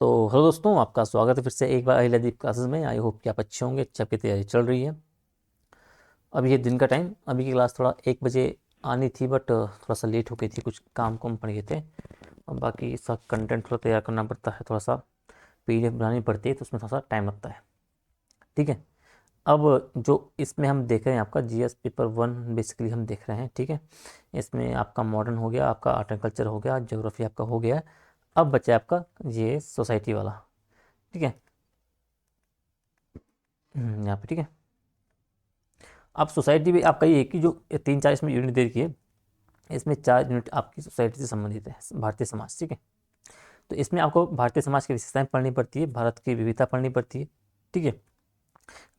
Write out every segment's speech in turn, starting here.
तो हेलो दोस्तों, आपका स्वागत है फिर से एक बार अहिलदीप क्लासेस में। आई होप कि आप अच्छे होंगे, अच्छी आपकी तैयारी चल रही है। अभी ये दिन का टाइम, अभी की क्लास थोड़ा 1 बजे आनी थी, बट थोड़ा सा लेट हो गई थी, कुछ काम कम पड़ गए थे। और बाकी इसका कंटेंट थोड़ा तैयार करना पड़ता है, थोड़ा सा पीडीएफ बनानी पड़ती है, तो उसमें थोड़ा सा टाइम लगता है। ठीक है। अब जो इसमें हम देख रहे हैं, आपका जीएस पेपर 1 बेसिकली हम देख रहे हैं। ठीक है। इसमें आपका मॉडर्न हो गया, आपका आर्ट एंड कल्चर हो गया, ज्योग्राफी आपका हो गया। अब बचा है आपका ये सोसाइटी वाला। ठीक है। यहाँ पे ठीक है। अब सोसाइटी भी आपका ये है कि जो 3-4 इसमें यूनिट दे रखी है, इसमें 4 यूनिट आपकी सोसाइटी से संबंधित है, भारतीय समाज। ठीक है। तो इसमें आपको भारतीय समाज की विशेषताएं पढ़नी पड़ती है, भारत की विविधता पढ़नी पड़ती है। ठीक है।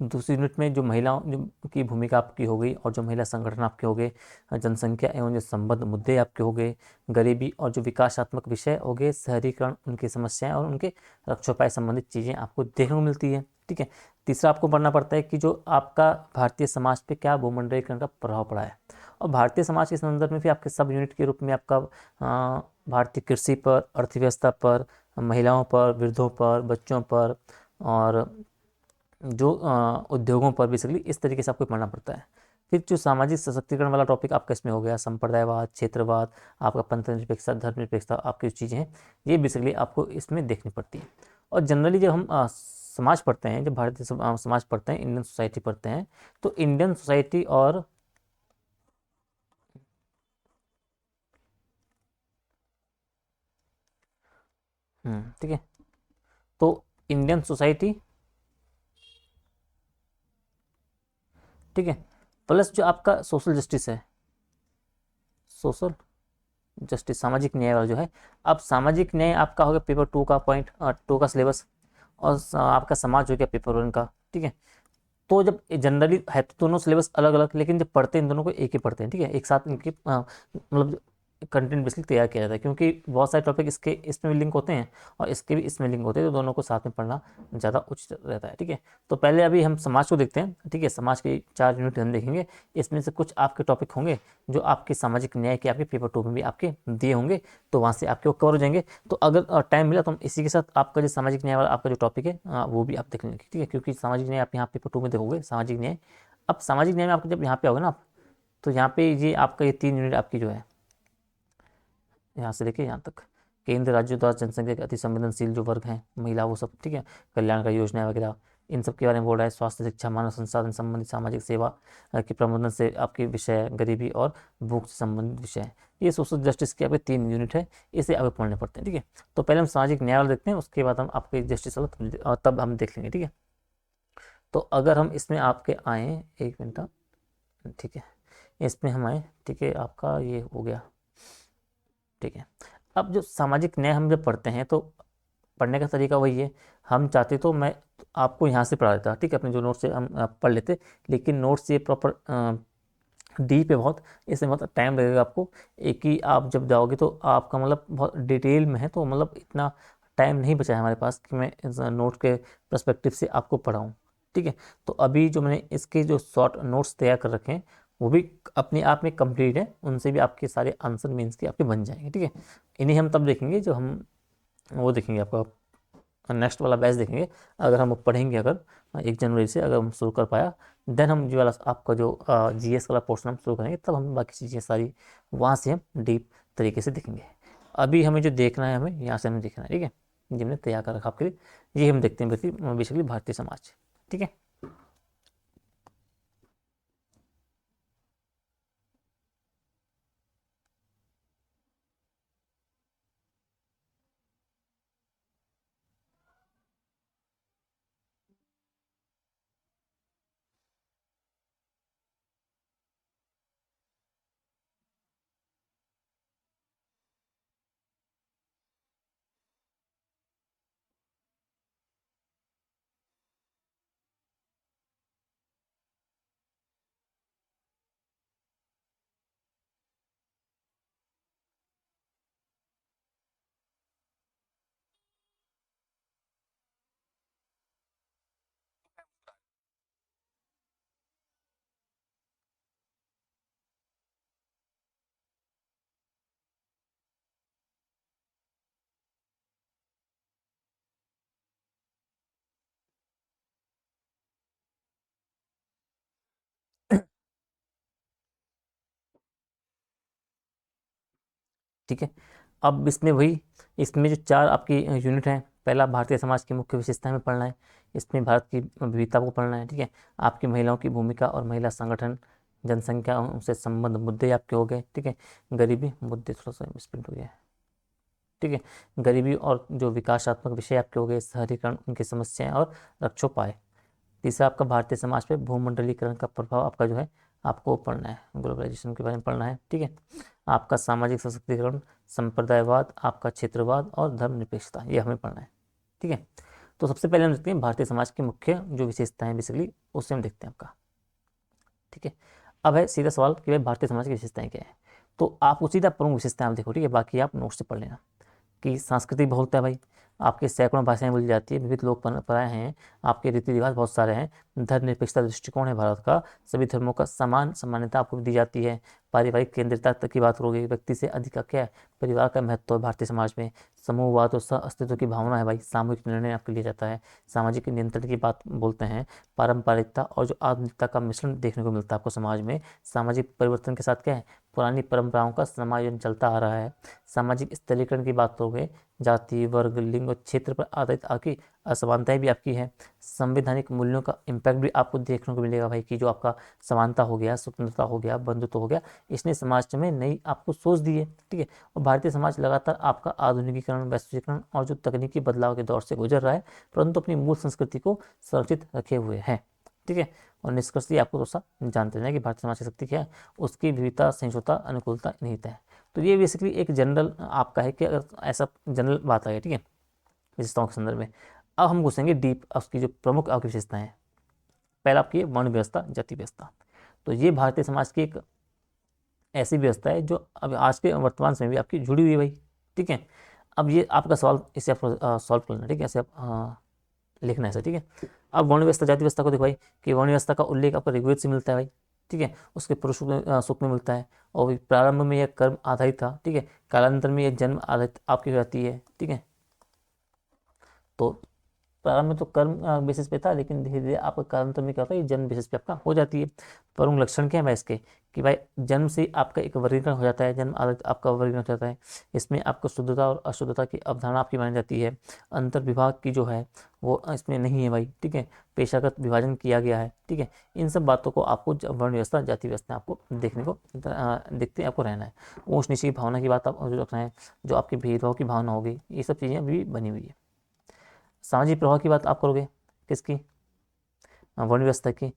दूसरी यूनिट में जो महिलाओं की भूमिका आपकी हो गई, और जो महिला संगठन आपके हो गए, जनसंख्या एवं जो संबद्ध मुद्दे आपके हो गए, गरीबी और जो विकासात्मक विषय हो गए, शहरीकरण, उनकी समस्याएं और उनके रक्षोपाय संबंधित चीज़ें आपको देखने को मिलती है। ठीक है। तीसरा आपको पढ़ना पड़ता है कि जो आपका भारतीय समाज पे क्या भूमंडलीकरण का प्रभाव पड़ा है। और भारतीय समाज के संदर्भ में भी आपके सब यूनिट के रूप में आपका भारतीय कृषि पर, अर्थव्यवस्था पर, महिलाओं पर, वृद्धों पर, बच्चों पर, और जो उद्योगों पर बेसिकली इस तरीके से आपको पढ़ना पड़ता है। फिर जो सामाजिक सशक्तिकरण वाला टॉपिक आपका इसमें हो गया, संप्रदायवाद, क्षेत्रवाद, आपका पंथ निरपेक्षता, धर्मनिरपेक्षता, आपकी जो चीज़ें हैं, ये बेसिकली आपको इसमें देखनी पड़ती है। और जनरली जब हम समाज पढ़ते हैं, जब भारतीय समाज पढ़ते हैं, इंडियन सोसाइटी पढ़ते हैं, तो इंडियन सोसाइटी और ठीक है। तो इंडियन सोसाइटी, ठीक है, प्लस जो आपका सोशल जस्टिस है, सोशल जस्टिस, सामाजिक न्याय वाला जो है। अब सामाजिक न्याय आपका हो गया पेपर 2 का, पॉइंट 2 का सिलेबस। और आपका समाज हो गया पेपर 1 का। ठीक है। तो जब जनरली है तो दोनों सिलेबस अलग अलग, लेकिन जब पढ़ते हैं इन दोनों को एक ही पढ़ते हैं। ठीक है। एक साथ इनकी मतलब कंटेंट बेसिकली तैयार किया जाता है, क्योंकि बहुत सारे टॉपिक इसके इसमें भी लिंक होते हैं और इसके भी इसमें लिंक होते हैं, तो दोनों को साथ में पढ़ना ज़्यादा उचित रहता है। ठीक है। तो पहले अभी हम समाज को देखते हैं। ठीक है। समाज के 4 यूनिट हम देखेंगे। इसमें से कुछ आपके टॉपिक होंगे जो आपके सामाजिक न्याय के आपके पेपर 2 में भी आपके दिए होंगे, तो वहाँ से आपके वो कवर हो जाएंगे। तो अगर टाइम मिला तो हम इसी के साथ आपका जो सामाजिक न्याय वाला आपका जो टॉपिक है वो भी आप देख लेंगे। ठीक है। क्योंकि सामाजिक न्याय आप यहाँ पेपर 2 में देखोगे, सामाजिक न्याय। अब सामाजिक न्याय में आपको जब यहाँ पे आओगे ना आप, तो यहाँ पे ये आपका ये 3 यूनिट आपकी जो है, यहाँ से लेके यहाँ तक, केंद्र राज्यों द्वारा जनसंख्या के अति संवेदनशील जो वर्ग हैं, महिला, वो सब। ठीक है। कल्याणकारी योजनाएं वगैरह, इन सब के बारे में बोल रहा है। स्वास्थ्य, शिक्षा, मानव संसाधन संबंधित सामाजिक सेवा के प्रबंधन से आपके विषय, गरीबी और भूख से संबंधित विषय है। ये सोशल जस्टिस के आपके 3 यूनिट है, इसे आपको पढ़ने पड़ते हैं। ठीक है। तो पहले हम सामाजिक न्याय वाला देखते हैं, उसके बाद हम आपके जस्टिस वाला तब हम देख लेंगे। ठीक है। तो अगर हम इसमें आपके आए, एक मिनट, ठीक है, इसमें हम आए। ठीक है। आपका ये हो गया। ठीक है। अब जो सामाजिक न्याय हम जब पढ़ते हैं, तो पढ़ने का तरीका वही है। हम चाहते तो मैं आपको यहाँ से पढ़ा देता, ठीक है, अपने जो नोट्स से हम पढ़ लेते। लेकिन नोट्स ये प्रॉपर डीप है बहुत, इसमें बहुत टाइम लगेगा आपको। एक ही आप जब जाओगे तो आपका मतलब बहुत डिटेल में है, तो मतलब इतना टाइम नहीं बचा है हमारे पास कि मैं इस नोट के पर्सपेक्टिव से आपको पढ़ाऊँ। ठीक है। तो अभी जो मैंने इसके जो शॉर्ट नोट्स तैयार कर रखे हैं, वो भी अपने आप में कंप्लीट है, उनसे भी आपके सारे आंसर मीन्स के आपके बन जाएंगे। ठीक है। इन्हें हम तब देखेंगे जो हम वो देखेंगे, आपका नेक्स्ट वाला बैच देखेंगे। अगर हम पढ़ेंगे, अगर 1 जनवरी से अगर हम शुरू कर पाया, देन हम जो वाला आपका जो जीएस वाला पोर्शन हम शुरू करेंगे, तब हम बाकी चीज़ें सारी वहाँ से हम डीप तरीके से देखेंगे। अभी हमें जो देखना है, हमें यहाँ से हमें देखना है। ठीक है। ये हमने तैयार कर रखा आपके लिए, ये हम देखते हैं बेसिकली भारतीय समाज। ठीक है। ठीक है। अब इसमें जो 4 आपकी यूनिट हैं, पहला भारतीय समाज की मुख्य विशेषताएं में पढ़ना है, इसमें भारत की विविधता को पढ़ना है। ठीक है। आपकी महिलाओं की भूमिका और महिला संगठन, जनसंख्या उनसे संबंध मुद्दे आपके हो गए। ठीक है। गरीबी मुद्दे, थोड़ा सा मिसप्रिंट हो गया है। ठीक है। गरीबी और जो विकासात्मक विषय आपके हो गए, शहरीकरण, उनकी समस्याएं और रक्षोपाय। तीसरा आपका भारतीय समाज पे भूमंडलीकरण का प्रभाव आपका जो है आपको पढ़ना है, ग्लोबलाइजेशन के बारे में पढ़ना है। ठीक है। आपका सामाजिक सशक्तिकरण, संप्रदायवाद, आपका क्षेत्रवाद और धर्मनिरपेक्षता, ये हमें पढ़ना है। ठीक है। तो सबसे पहले हम देखते हैं भारतीय समाज की मुख्य जो विशेषताएं बेसिकली, उससे हम देखते हैं आपका। ठीक है। अब है सीधा सवाल कि भाई भारतीय समाज की विशेषताएं क्या है। तो आपको सीधा प्रमुख विशेषताएं आप देखो। ठीक है। बाकी आप नोट से पढ़ लेना। कि सांस्कृतिक बहुलता है भाई, आपके सैकड़ों भाषाएं बोली जाती है, विविध लोक परंपराएं हैं, आपके रीति रिवाज बहुत सारे हैं, धर्मनिरपेक्षता दृष्टिकोण है भारत का, सभी धर्मों का समान सम्मान्यता आपको दी जाती है, पारिवारिक केंद्रिता तक की बात करोगे, व्यक्ति से अधिक का क्या है, परिवार का महत्व है भारतीय समाज में, समूहवाद और सह अस्तित्व की भावना है भाई, सामूहिक निर्णय आपके लिया जाता है, सामाजिक नियंत्रण की बात बोलते हैं, पारंपरिकता और जो आधुनिकता का मिश्रण देखने को मिलता है आपको समाज में, सामाजिक परिवर्तन के साथ क्या है, पुरानी परंपराओं का समायोजन चलता आ रहा है, सामाजिक स्तरीकरण की बात करोगे, जाति, वर्ग, लिंग और क्षेत्र पर आधारित आपकी असमानताएं भी आपकी है, संवैधानिक मूल्यों का इम्पैक्ट भी आपको देखने को मिलेगा भाई, कि जो आपका समानता हो गया, स्वतंत्रता हो गया, बंधुत्व हो गया, इसने समाज में नई आपको सोच दी है। ठीक है। और भारतीय समाज लगातार आपका आधुनिकीकरण, वैश्वीकरण और जो तकनीकी बदलाव के दौर से गुजर रहा है, परंतु अपनी मूल संस्कृति को संरक्षित रखे हुए है। ठीक है। और निष्कर्ष ये आपको थोड़ा सा जानते हैं कि भारतीय समाज की शक्ति क्या है, उसकी विविधता, सहिष्णुता, अनुकूलता, निहित है। तो ये बेसिकली एक जनरल आपका है कि अगर ऐसा जनरल बात आ गई। ठीक है। विशेषताओं के संदर्भ में अब हम घुसेंगे डीप, उसकी जो प्रमुख आपकी विशेषताएं हैं। पहला आपकी वर्ण व्यवस्था, जाति व्यवस्था। तो ये भारतीय समाज की एक ऐसी व्यवस्था है जो अब आज के वर्तमान समय में भी आपकी जुड़ी हुई है भाई। ठीक है। अब ये आपका सवाल, इसे आप सॉल्व करना। ठीक है। ऐसे आप लिखना है ऐसा। ठीक है। अब वर्ण व्यवस्था, जाति व्यवस्था को देखो भाई, कि वर्ण व्यवस्था का उल्लेख आपको ऋग्वेद से मिलता है भाई। ठीक है। उसके पुरुष सूक्त में मिलता है, और प्रारंभ में यह कर्म आधारित था। ठीक है। कालांतर में यह जन्म आधारित आपकी हो जाती है। ठीक है। तो प्रारंभ में तो कर्म बेसिस पे था, लेकिन धीरे धीरे आपका कालांतर में क्या होता है, ये जन्म बेसिस पे आपका हो जाती है। प्रमुख लक्षण क्या है भाई इसके, कि भाई जन्म से आपका एक वर्गीकरण हो जाता है, जन्म आधारित आपका वर्गीकरण हो जाता है। इसमें आपको शुद्धता और अशुद्धता की अवधारणा आपकी मानी जाती है। अंतर विभाग की जो है वो इसमें नहीं है भाई। ठीक है। पेशागत विभाजन किया गया है। ठीक है। इन सब बातों को आपको वर्ण व्यवस्था, जाति व्यवस्था आपको देखने को देखते आपको रहना है। ऊंच नीच की भावना की बात आप जो रखना है, जो आपकी भेदभाव की भावना होगी, ये सब चीज़ें भी बनी हुई है। सामाजिक प्रभाव की बात आप करोगे, किसकी, वर्ण व्यवस्था की।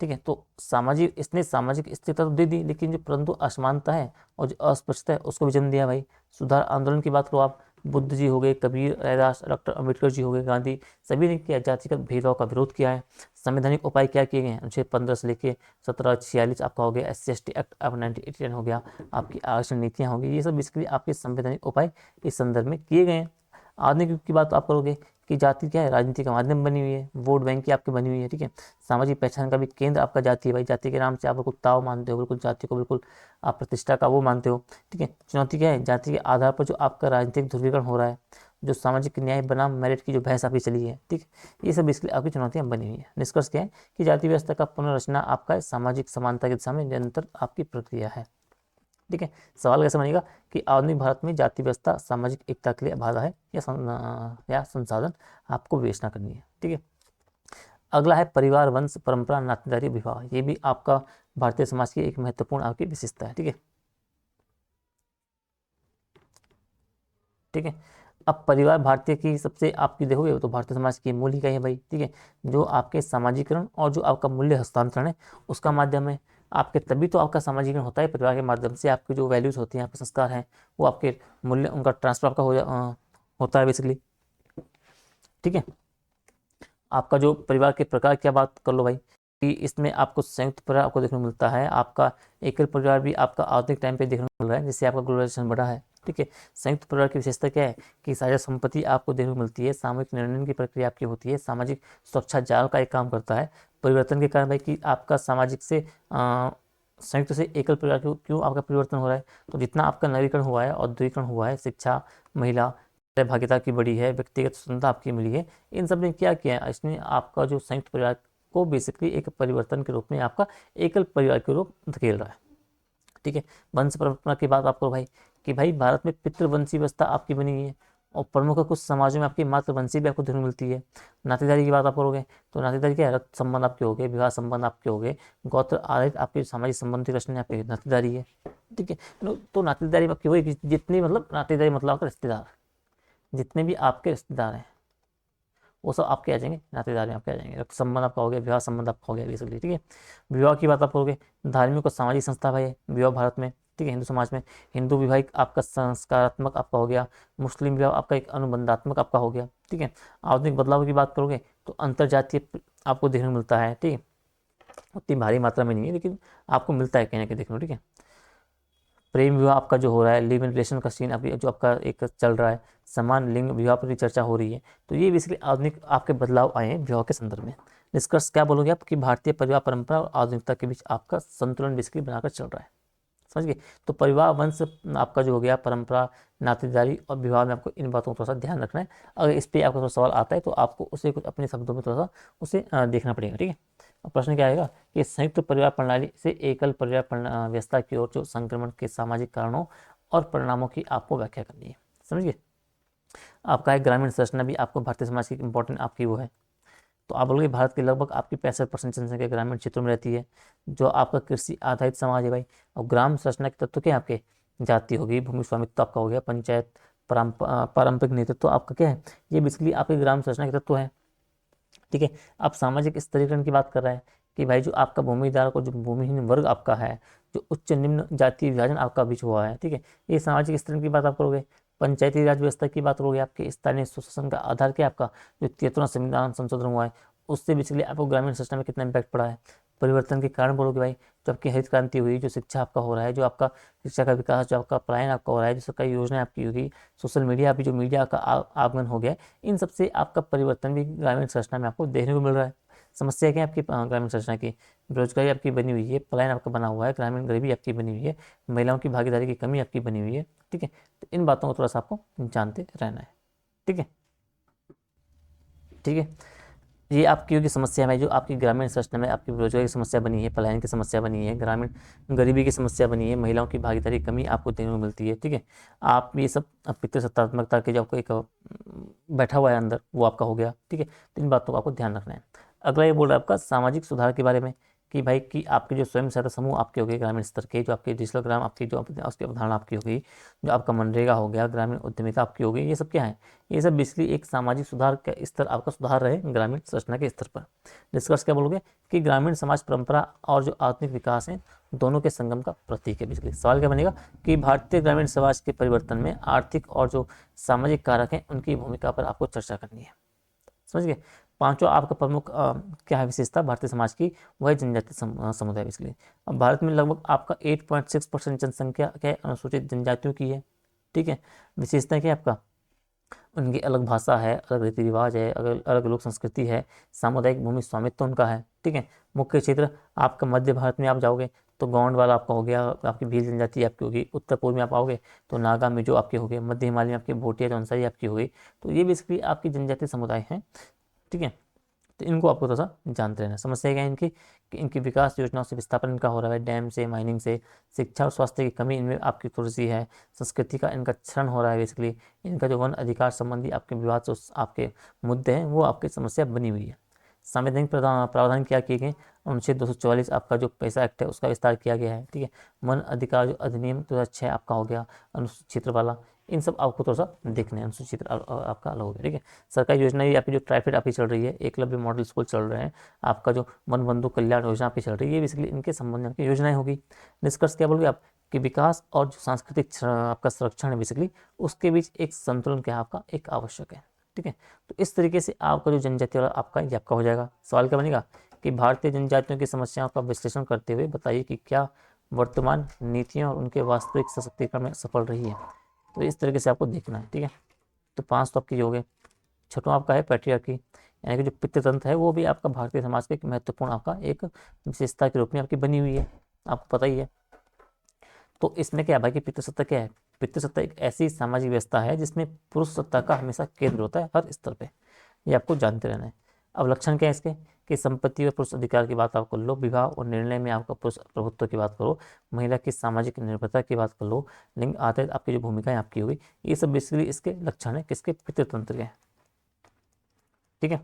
ठीक है। तो सामाजिक, इसने सामाजिक स्थिरता तो दे दी, लेकिन जो परंतु असमानता है और जो अस्पष्टता है उसको भी जन्म दिया भाई। सुधार आंदोलन की बात करो आप, बुद्ध जी हो गए, कबीर, रैदास, डॉक्टर अम्बेडकर जी हो गए, गांधी, सभी ने क्या जातिगत भेदभाव का विरोध किया है। संवैधानिक उपाय क्या किए गए हैं, अनुच्छेद 15 से लेके 1746 आपका हो गया, SC/ST एक्ट अब 1989 हो गया, आपकी आरक्षण नीतियाँ होगी, ये सब बेसिकली आपके संवैधानिक उपाय इस संदर्भ में किए गए हैं। आधुनिक युग की बात आप करोगे, कि जाति क्या है, राजनीति का माध्यम बनी हुई है, वोट बैंक की आपकी बनी हुई है। ठीक है। सामाजिक पहचान का भी केंद्र आपका जाति है भाई, जाति के नाम से आप बिल्कुल ताव मानते हो, बिल्कुल जाति को बिल्कुल आप प्रतिष्ठा का वो मानते हो। ठीक है। चुनौती क्या है, जाति के आधार पर जो आपका राजनीतिक ध्रुवीकरण हो रहा है, जो सामाजिक न्याय बनाम मेरिट की जो बहस आपकी चली है। ठीक, ये सब बेसिकली आपकी चुनौतियां बनी हुई है। निष्कर्ष क्या है कि जाति व्यवस्था का पुनर्रचना आपका सामाजिक समानता के दिशा में निरंतर आपकी प्रक्रिया है। ठीक है। सवाल कैसे बनेगा कि आधुनिक भारत में जाति व्यवस्था सामाजिक एकता के लिए बाधा है या संसाधन, आपको विवेचना करनी है। ठीक है। अगला है परिवार, वंश, परंपरा, नातेदारी, विवाह। ये भी आपका भारतीय समाज की एक महत्वपूर्ण आपकी विशेषता है। ठीक है। ठीक है। अब परिवार भारतीय की सबसे आपकी देखोगे तो भारतीय समाज की मूल इकाई है भाई। ठीक है। जो आपके सामाजिकरण और जो आपका मूल्य हस्तांतरण है उसका माध्यम है। आपके तभी तो आपका सामाजिकरण होता है परिवार के माध्यम से, आपकी जो वैल्यूज होती हैं, आपके संस्कार हैं, वो आपके मूल्य, उनका ट्रांसफर आपका होता है बेसिकली। ठीक है। आपका जो परिवार के प्रकार की बात कर लो भाई, कि इसमें आपको संयुक्त परिवार आपको देखने को मिलता है, आपका एकल परिवार भी आपका आधुनिक टाइम पे देखने को मिल रहा है, जिससे आपका ग्लोबलाइजेशन बढ़ा है। ठीक है। संयुक्त परिवार की विशेषता क्या है कि साझा संपत्ति आपको देखने को मिलती है, सामूहिक निर्णय की प्रक्रिया आपकी होती है, सामाजिक सुरक्षा जाल का एक काम करता है। परिवर्तन के कारण भाई कि आपका सामाजिक से संयुक्त से एकल परिवार क्यों आपका परिवर्तन हो रहा है, तो जितना आपका नवीकरण हुआ है, औद्योगिकरण हुआ है, शिक्षा, महिला सहभागिता की बढ़ी है, व्यक्तिगत स्वतंत्रता आपकी मिली है, इन सब ने क्या किया है, इसने आपका जो संयुक्त परिवार को बेसिकली एक परिवर्तन के रूप में आपका एकल परिवार के रूप धकेल रहा है। ठीक है। वंश परंपरा की बात आप करो भाई, कि भाई भारत में पितृवंशी व्यवस्था आपकी बनी हुई है और प्रमुख कुछ समाजों में आपकी मातृवंशी भी आपको देखने को मिलती है। नातेदारी की बात आप करोगे तो नातेदारी क्या है, रक्त संबंध आपके हो गए, विवाह संबंध आपके हो गए, गोत्र आधारित आपके सामाजिक संबंध की रचना आपकी नातेदारी है। ठीक है, तो नातेदारी आपकी वही जितनी मतलब नातेदारी मतलब आपका रिश्तेदार, जितने भी आपके रिश्तेदार हैं वो सब आपके आ जाएंगे, नातेदार में आपके आ जाएंगे। रक्त संबंध आपका हो गया, विवाह संबंध आपका हो गया बेसिकली। ठीक है, विवाह की बात आप करोगे, धार्मिक और सामाजिक संस्था भाई विवाह भारत में, ठीक है, हिंदू समाज में हिंदू विवाह आपका संस्कारात्मक आपका हो गया, मुस्लिम विवाह आपका एक अनुबंधात्मक आपका हो गया। ठीक है, आधुनिक बदलाव की बात करोगे तो अंतरजातीय आपको देखने को मिलता है। ठीक है, उतनी भारी मात्रा में नहीं है लेकिन आपको मिलता है कहीं ना कहीं देखने को। ठीक है, प्रेम विवाह आपका जो हो रहा है, लिव इन रिलेशन का सीन अभी जो आपका एक चल रहा है, समान लिंग विवाह पर भी चर्चा हो रही है। तो ये बेसिकली आधुनिक आपके बदलाव आए हैं विवाह के संदर्भ में। निष्कर्ष क्या बोलोगे आप कि भारतीय परिवार परंपरा और आधुनिकता के बीच आपका संतुलन बेसिकली बनाकर चल रहा है। समझ गए, तो परिवार वंश आपका जो हो गया, परंपरा, नातेदारी और विवाह में आपको इन बातों को थोड़ा सा ध्यान रखना है। अगर इस पर आपका थोड़ा सवाल आता है तो आपको उसे कुछ अपने शब्दों में थोड़ा सा उसे देखना पड़ेगा। ठीक है, अब प्रश्न क्या आएगा कि संयुक्त परिवार प्रणाली से एकल परिवार व्यवस्था की ओर जो संक्रमण के सामाजिक कारणों और परिणामों की आपको व्याख्या करनी है। समझिए, आपका एक ग्रामीण संरचना भी आपको भारतीय समाज की इंपॉर्टेंट आपकी वो है। तो आप बोलोगे भारत के लगभग आपकी 65% जनसंख्या ग्रामीण क्षेत्रों में रहती है, जो आपका कृषि आधारित समाज है भाई। और ग्राम संरचना के तत्व क्या है आपके, जाति होगी, भूमि स्वामित्व आपका हो गया, पंचायत, पारंपरिक नेतृत्व आपका क्या है, ये बेसिकली आपके ग्राम संरचना के तत्व है। ठीक है, आप सामाजिक स्तरीकरण की बात कर रहे हैं कि भाई जो आपका भूमिधारक और जो भूमिहीन वर्ग आपका है, जो उच्च निम्न जातीय विभाजन आपका बीच हुआ है। ठीक है, ये सामाजिक स्तरीकरण की बात आप करोगे। पंचायती राज व्यवस्था की बात करोगे, आपके स्थानीय सुशासन का आधार क्या है आपका, जो 73वां संविधान संशोधन हुआ है उससे बेसिकली आपको ग्रामीण संरचना में कितना इम्पैक्ट पड़ा है। परिवर्तन के कारण बोलोगे भाई, जो आपकी हरित क्रांति हुई, जो शिक्षा आपका हो रहा है, जो आपका शिक्षा का विकास, जो आपका पलायन आपका हो रहा है, जो सरकारी योजना आपकी होगी, सोशल मीडिया भी जो मीडिया का आगमन हो गया है, इन सबसे आपका परिवर्तन भी ग्रामीण संरचना में आपको देखने को मिल रहा है। समस्या क्या है आपकी ग्रामीण संरचना की, बेरोजगारी आपकी बनी हुई है, पलायन आपका बना हुआ है, ग्रामीण गरीबी आपकी बनी हुई है, महिलाओं की भागीदारी की कमी आपकी बनी हुई है। ठीक है, तो इन बातों को थोड़ा सा आपको जानते रहना है। ठीक है, ठीक है, ये आपकी होगी समस्या है जो आपकी ग्रामीण संरचना में आपकी बेरोजगारी की समस्या बनी है, पलायन की समस्या बनी है, ग्रामीण गरीबी की समस्या बनी है, महिलाओं की भागीदारी कमी आपको देखने को मिलती है। ठीक है, आप ये सब पितृसत्तात्मकता के जो आपको एक बैठा हुआ है अंदर वो आपका हो गया। ठीक है, तो इन बातों का आपको ध्यान रखना है। अगला ये बोल रहा है आपका सामाजिक सुधार के बारे में कि भाई कि आपके जो स्वयं सहायता समूह आपके हो गए ग्रामीण स्तर के, जो आपके डिजिटल ग्राम आपकी जो उसकी अवधारणा आपकी हो गई, जो आपका मनरेगा हो गया, ग्रामीण उद्यमिता आपकी हो गई, ये सब क्या है, ये सब बेसिकली एक सामाजिक सुधार का स्तर आपका सुधार रहे ग्रामीण संरचना के स्तर पर। निष्कर्ष क्या बोलोगे कि ग्रामीण समाज परंपरा और जो आधुनिक विकास है दोनों के संगम का प्रतीक है। बेसिकली सवाल क्या बनेगा कि भारतीय ग्रामीण समाज के परिवर्तन में आर्थिक और जो सामाजिक कारक हैं उनकी भूमिका पर आपको चर्चा करनी है। समझ गए, पांचों आपका प्रमुख क्या है विशेषता भारतीय समाज की, वह जनजातीय समुदाय। बेसिकली अब भारत में लगभग आपका 8.6% जनसंख्या क्या अनुसूचित जनजातियों की है। ठीक है, विशेषता क्या है आपका, उनकी अलग भाषा है, अलग रीति रिवाज है, अलग अलग लोक संस्कृति है, सामुदायिक भूमि स्वामित्व उनका है। ठीक है, मुख्य क्षेत्र आपका मध्य भारत में आप जाओगे तो गौंड वाला आपका हो गया, आपकी भील जनजाति आपकी होगी। उत्तर पूर्व में आप आओगे तो नागा मिजो आपके हो गए, मध्य हिमालय में आपकी भोटिया जौनसारी आपकी हो गई। तो ये बेसिकली आपकी जनजातीय समुदाय हैं। ठीक है, तो इनको आपको थोड़ा सा जानते रहना। समस्या क्या है इनकी कि इनकी विकास योजनाओं से विस्थापन इनका हो रहा है, डैम से, माइनिंग से, शिक्षा और स्वास्थ्य की कमी इनमें आपकी थोड़ी सी है, संस्कृति का इनका क्षरण हो रहा है। बेसिकली इनका जो वन अधिकार संबंधी आपके विवाद से आपके मुद्दे हैं वो आपकी समस्या बनी हुई है। संवैधानिक प्रावधान क्या किए गए, अनुच्छेद 244 आपका जो पैसा एक्ट है उसका विस्तार किया गया है। ठीक है, वन अधिकार जो अधिनियम 2006 आपका हो गया, अनुसूचित क्षेत्र वाला, इन सब आपको थोड़ा सा देखना है। अनुसूचित आपका अलग हो गया। ठीक है, सरकारी योजना भी आपकी जो ट्राइफेड आपकी चल रही है, एकलव्य मॉडल स्कूल चल रहे हैं, आपका जो वन बंधु कल्याण योजना आपकी चल रही है, ये बेसिकली इनके संबंध में आपकी योजनाएं होगी। निष्कर्ष क्या बोलोगे आप कि विकास और जो सांस्कृतिक आपका संरक्षण है बेसिकली उसके बीच एक संतुलन क्या आपका एक आवश्यक है। ठीक है, तो इस तरीके से आपका जो जनजातीय वाला आपका ये आपका हो जाएगा। सवाल क्या बनेगा कि भारतीय जनजातियों की समस्याओं का विश्लेषण करते हुए बताइए कि क्या वर्तमान नीतियां और उनके वास्तविक सशक्तिकरण में सफल रही है। तो इस तरीके से आपको देखना है। ठीक है, तो 5 तो आपकी हो गए। छठवां आपका है पैट्रियार्की, यानी कि जो पितृतंत्र है वो भी आपका भारतीय समाज का एक महत्वपूर्ण आपका एक विशेषता के रूप में आपकी बनी हुई है, आपको पता ही है। तो इसमें क्या है भाई कि पितृसत्ता क्या है, पितृसत्ता एक ऐसी सामाजिक व्यवस्था है जिसमें पुरुष सत्ता का हमेशा केंद्र होता है हर स्तर पे, ये आपको जानते रहना है। अब लक्षण क्या है इसके कि संपत्ति और पुरुष अधिकार की बात आप कर लो, विवाह और निर्णय में आपका पुरुष प्रभुत्व की बात करो, महिला की सामाजिक निर्भरता की बात कर लो, लिंग आधारित आपकी जो भूमिकाएं आपकी होगी, ये सब बेसिकली इसके लक्षण है किसके, पितृतंत्र के। ठीक है,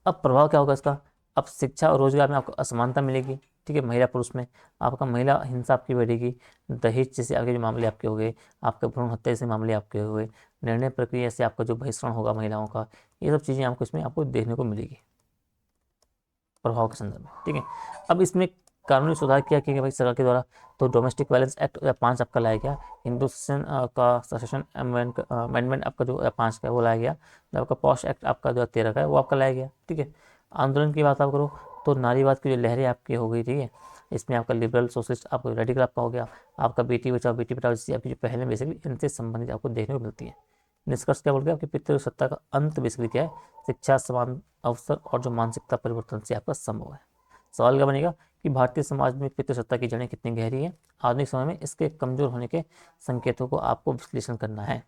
अब प्रभाव क्या होगा इसका, अब शिक्षा और रोजगार में आपको असमानता मिलेगी। ठीक है, महिला पुरुष में आपका महिला हिंसा आपकी बढ़ेगी, दहेज जैसे आगे जो मामले आपके हो गए, आपके भ्रूण हत्या जैसे मामले आपके हो गए, निर्णय प्रक्रिया से आपका जो बहिष्करण होगा महिलाओं का, ये सब चीज़ें आपको इसमें आपको देखने को मिलेगी प्रभाव के संदर्भ में। ठीक है, अब इसमें कानूनी सुधार क्या किया गया भाई सरकार के द्वारा, तो डोमेस्टिक वायलेंस एक्ट 5 आपका लाया गया, हिंदू का सेशन अमेंडमेंट आपका जो 5 का है वो लाया गया, जो आपका पॉश एक्ट आपका जो 13 का है वो आपका लाया गया। ठीक है, आंदोलन की बात आप करो तो नारीवाद की जो लहरें आपकी हो गई, ठीक है, इसमें आपका लिबरल सोशलिस्ट आपका रेडिकल आपका हो गया, आपका बेटी बचाओ बेटी पढ़ाओ जैसी आपकी जो पहले बेसिकली इनसे संबंधित आपको देखने को मिलती है। निष्कर्ष क्या बोल गया, आपकी पितृसत्ता का अंत बेसिकली क्या है, शिक्षा, समान अवसर और जो मानसिकता परिवर्तन से आपका संभव है। सवाल क्या बनेगा कि भारतीय समाज में पितृसत्ता की जड़ें कितनी गहरी है, आधुनिक समय में इसके कमजोर होने के संकेतों को आपको विश्लेषण करना है।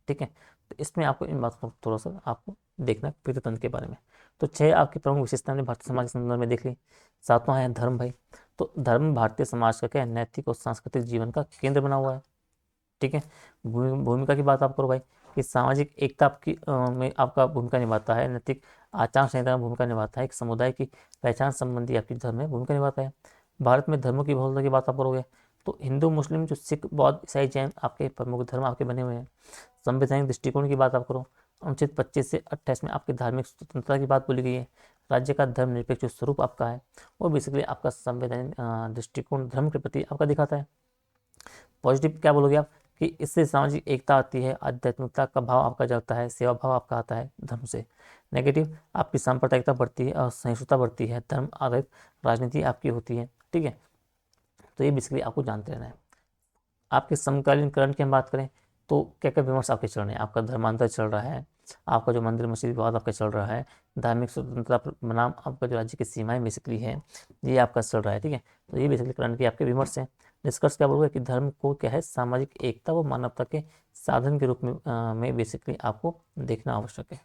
ठीक है, तो इसमें आपको इन बातों को थोड़ा सा आपको देखना है पितृतंत्र के बारे में। तो 6 आपकी प्रमुख विशेषताएं हमने भारतीय समाज के संदर्भ में देख ली। 7वां है धर्म भाई, तो धर्म भारतीय समाज का क्या है, नैतिक और सांस्कृतिक जीवन का केंद्र बना हुआ है। ठीक है, भूमिका की बात आप करो भाई कि सामाजिक एकता आपकी में आपका भूमिका निभाता है, नैतिक आचार संहिता में भूमिका निभाता है, एक समुदाय की पहचान संबंधी आपकी धर्म में भूमिका निभाता है। भारत में धर्मों की बहुलता की बात आप करोगे तो हिंदू मुस्लिम जो सिख बौद्ध ईसाई जैन आपके प्रमुख धर्म आपके बने हुए हैं। संवैधानिक दृष्टिकोण की बात आप करो, अनुच्छेद 25 से 28 में आपकी धार्मिक स्वतंत्रता की बात बोली गई है, राज्य का धर्मनिरपेक्ष स्वरूप आपका है, और बेसिकली आपका संवैधानिक दृष्टिकोण धर्म के प्रति आपका दिखाता है। पॉजिटिव क्या बोलोगे आप कि इससे सामाजिक एकता आती है, आध्यात्मिकता का भाव आपका जाता है, सेवा भाव आपका आता है धर्म से। नेगेटिव आपकी सांप्रदायिकता बढ़ती है और सहिष्णुता बढ़ती है, धर्म आधारित राजनीति आपकी होती है। ठीक है, तो ये बेसिकली आपको जानते रहना है। आपके समकालीन करण की हम बात करें तो क्या क्या विमर्श आपके चल रहे हैं, आपका धर्मांतर चल रहा है, आपका जो मंदिर मस्जिद विवाद आपका चल रहा है, धार्मिक स्वतंत्रता बनाम आपका जो राज्य की सीमाएं बेसिकली है ये आपका चल रहा है। ठीक है, तो ये बेसिकली करण की आपके विमर्श है। निष्कर्ष क्या बोलोगे कि धर्म को क्या है, सामाजिक एकता व मानवता के साधन के रूप में बेसिकली आपको देखना आवश्यक है।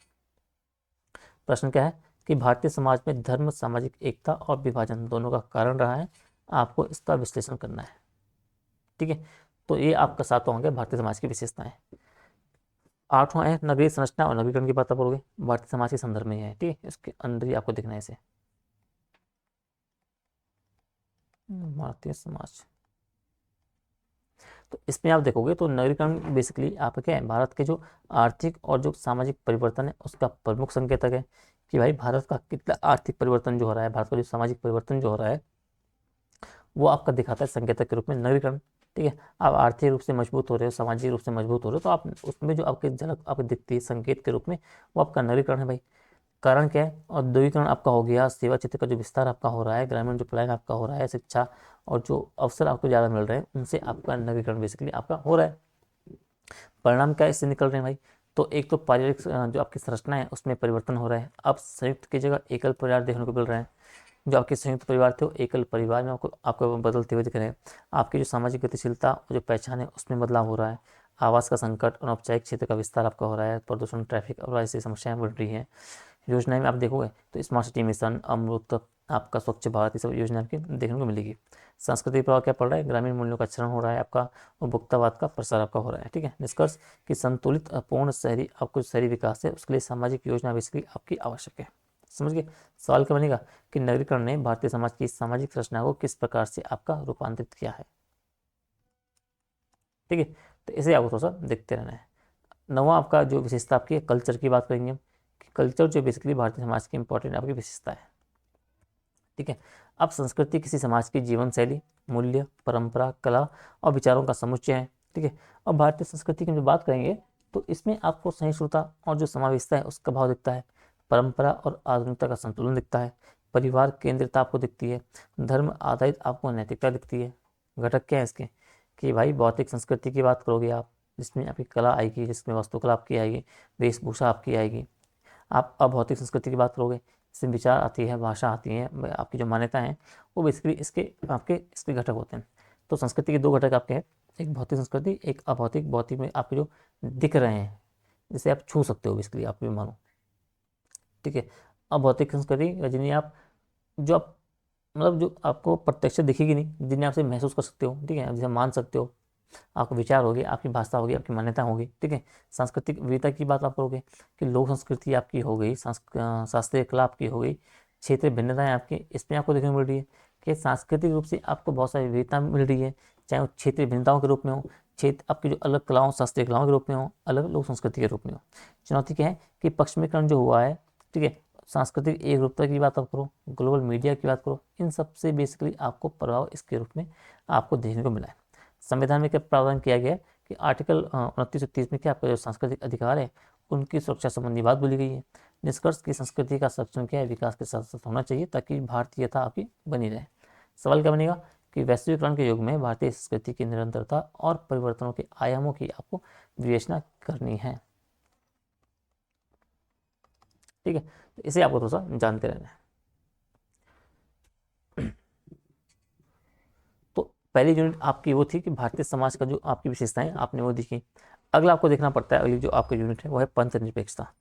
प्रश्न क्या है कि भारतीय समाज में धर्म सामाजिक एकता और विभाजन दोनों का कारण रहा है, आपको इसका विश्लेषण करना है। ठीक है, तो ये आपका 7वां हो गया भारतीय समाज की विशेषताएं। 8वां है नगरीय संरचना और नगरीकरण की बात करोगे, भारतीय समाज के संदर्भ में है। ठीक है, इसके अंदर ही आपको देखना है इसे, भारतीय समाज। तो इसमें आप देखोगे तो नगरीकरण बेसिकली आप क्या है, भारत के जो आर्थिक और जो सामाजिक परिवर्तन है उसका प्रमुख संकेतक है कि भाई भारत का कितना आर्थिक परिवर्तन जो हो रहा है, भारत का जो सामाजिक परिवर्तन जो हो रहा है वो आपका दिखाता है संकेतक के रूप में नगरीकरण। ठीक है, आप आर्थिक रूप से मजबूत हो रहे हो, सामाजिक रूप से मजबूत हो रहे हो, तो आप उसमें जो आपकी झलक आपको दिखती है संकेत के रूप में वो आपका नगरीकरण है भाई। कारण क्या है, औद्योगिकरण आपका हो गया, सेवा क्षेत्र का जो विस्तार आपका हो रहा है, ग्रामीण जो पलायन आपका हो रहा है, शिक्षा और जो अवसर आपको ज़्यादा मिल रहे हैं उनसे आपका नगरीकरण बेसिकली आपका हो रहा है। परिणाम क्या इससे निकल रहे हैं भाई, तो एक तो पारिवारिक जो आपकी संरचना है उसमें परिवर्तन हो रहा है, अब संयुक्त की जगह एकल परिवार देखने को मिल रहा है, जो आपके संयुक्त परिवार थे वो एकल परिवार में आपको बदलते हुए दिख रहे हैं। आपकी जो सामाजिक गतिशीलता जो पहचान है उसमें बदलाव हो रहा है, आवास का संकट, अनौपचारिक क्षेत्र का विस्तार आपका हो रहा है, प्रदूषण, ट्रैफिक और ऐसी समस्याएं बढ़ रही हैं। योजनाएं में आप देखोगे तो स्मार्ट सिटी मिशन, अमृत, आपका स्वच्छ भारत, ये सब योजना आपकी देखने को मिलेगी। सांस्कृतिक प्रभाव क्या पड़ रहा है, ग्रामीण मूल्यों का क्षरण हो रहा है, आपका उपभोक्तावाद का प्रसार आपका हो रहा है। ठीक है, निष्कर्ष कि संतुलित पूर्ण शहरी आपको शहरी विकास है उसके लिए सामाजिक योजना बेसिकली आपकी आवश्यक है। समझ गए, सवाल क्या बनेगा कि नगरीकरण ने भारतीय समाज की सामाजिक रचना को किस प्रकार से आपका रूपांतरित किया है। ठीक है, तो इसे आपको थोड़ा सा देखते रहना है। 9वां आपका जो विशेषता आपकी है कल्चर की बात करेंगे हम, कि कल्चर जो बेसिकली भारतीय समाज की इंपॉर्टेंट आपकी विशेषता है। ठीक है, अब संस्कृति किसी समाज की जीवन शैली, मूल्य, परंपरा, कला और विचारों का समुच्चय है। ठीक है, अब भारतीय संस्कृति की हम जब बात करेंगे तो इसमें आपको सहिष्णुता और जो समावेशिता है उसका भाव दिखता है, परंपरा और आधुनिकता का संतुलन दिखता है, परिवार केंद्रितता आपको दिखती है, धर्म आधारित आपको नैतिकता दिखती है। घटक क्या है इसके कि भाई भौतिक संस्कृति की बात करोगे आप, जिसमें आपकी कला आएगी, जिसमें वास्तुकला आपकी आएगी, वेशभूषा आपकी आएगी। आप अभौतिक संस्कृति की बात करोगे, इसमें विचार आती है, भाषा आती है, आपकी जो मान्यता है वो बेसिकली इसके घटक होते हैं। तो संस्कृति के 2 घटक आपके हैं, एक भौतिक संस्कृति, एक अभौतिक। भौतिक में आपके जो दिख रहे हैं जिसे आप छू सकते हो बेसिकली आप भी मानो। ठीक है, अभौतिक संस्कृति जिन्हें आप जो आप मतलब जो आपको प्रत्यक्ष दिखेगी नहीं, जिन्हें आप सिर्फ महसूस कर सकते हो, ठीक है, जिसे मान सकते हो, आपका विचार होगी, आपकी भाषा होगी, आपकी मान्यता होगी, ठीक है। सांस्कृतिक विविधता की बात आप करोगे कि लोक संस्कृति आपकी हो गई, शास्त्रीय कला आपकी हो गई, क्षेत्रीय भिन्नताएं आपकी, इसमें आपको देखने को मिल रही है कि सांस्कृतिक रूप से आपको बहुत सारी विविधता मिल रही है, चाहे वो क्षेत्रीय भिन्नताओं के रूप में हो, क्षेत्र आपकी जो अलग कलाओं शास्त्रीय कलाओं के रूप में हो, अलग लोक संस्कृति के रूप में हो। चुनौती क्या है कि पश्चिमीकरण जो हुआ है, ठीक है, सांस्कृतिक एक रूपता की बात आप करो, ग्लोबल मीडिया की बात करो, इन सब से बेसिकली आपको प्रभाव इसके रूप में आपको देखने को मिला है। संविधान में क्या प्रावधान किया गया है कि आर्टिकल 29 और 30 में क्या आपका जो सांस्कृतिक अधिकार है उनकी सुरक्षा संबंधी बात बोली गई है। निष्कर्ष की संस्कृति का संरक्षण क्या है, विकास के साथ साथ होना चाहिए ताकि भारतीयता आपकी बनी रहे। सवाल क्या बनेगा कि वैश्वीकरण के युग में भारतीय संस्कृति की निरंतरता और परिवर्तनों के आयामों की आपको विवेचना करनी है, ठीक है। तो इसे आपको थोड़ा सा जानते रहना है। तो पहली यूनिट आपकी वो थी कि भारतीय समाज का जो आपकी विशेषताएं आपने वो देखी। अगला आपको देखना पड़ता है, अगली जो आपका यूनिट है वो है पंथ निरपेक्षता।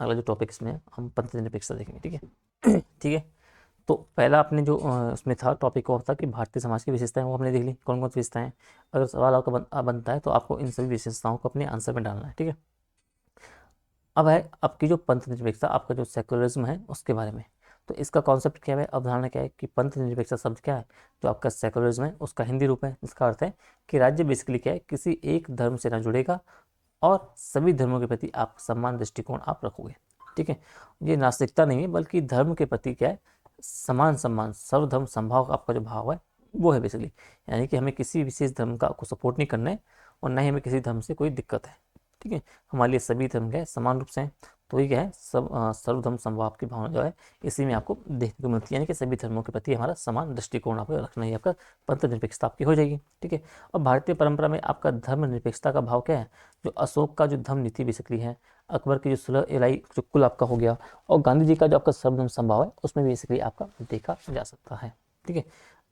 अगला जो टॉपिक इसमें है, हम पंथ निरपेक्षता देखेंगे, ठीक है। ठीक है, तो पहला आपने जो उसमें था टॉपिक वो था कि भारतीय समाज की विशेषताएं वो हमने देख ली, कौन कौन सी विशेषताएं। अगर सवाल आपका बनता है तो आपको इन सभी विशेषताओं को अपने आंसर में डालना है, ठीक है। अब है आपकी जो पंथ निरपेक्षता, आपका जो सेकुलरिज्म है उसके बारे में। तो इसका कॉन्सेप्ट क्या है, अवधारणा क्या है कि पंथ निरपेक्षता शब्द क्या है, जो आपका सेकुलरिज्म है उसका हिंदी रूप है। इसका अर्थ है कि राज्य बेसिकली क्या है, किसी एक धर्म से न जुड़ेगा और सभी धर्मों के प्रति आप समान दृष्टिकोण आप रखोगे, ठीक है। ये नास्तिकता नहीं है बल्कि धर्म के प्रति क्या है, समान सम्मान, सर्वधर्म संभाव आपका जो भाव है वो है बेसिकली। यानी कि हमें किसी विशेष धर्म का को सपोर्ट नहीं करना है और ना ही हमें किसी धर्म से कोई दिक्कत है, ठीक है। हमारे लिए सभी धर्म क्या है, समान रूप से हैं। तो ये क्या है, सब सर्वधर्म समभाव की भावना जो है इसी में आपको देखने को मिलती है, यानी कि सभी धर्मों के प्रति हमारा समान दृष्टिकोण आपको रखना ही आपका पंथ निरपेक्षता आपकी हो जाएगी, ठीक है। और भारतीय परंपरा में आपका धर्म निरपेक्षता का भाव क्या है, जो अशोक का जो धर्म नीति बेसिकली है, अकबर की जो सुलह एलाई जो कुल आपका हो गया, और गांधी जी का जो आपका सर्वधर्म संभाव है उसमें बेसिकली आपका देखा जा सकता है, ठीक है।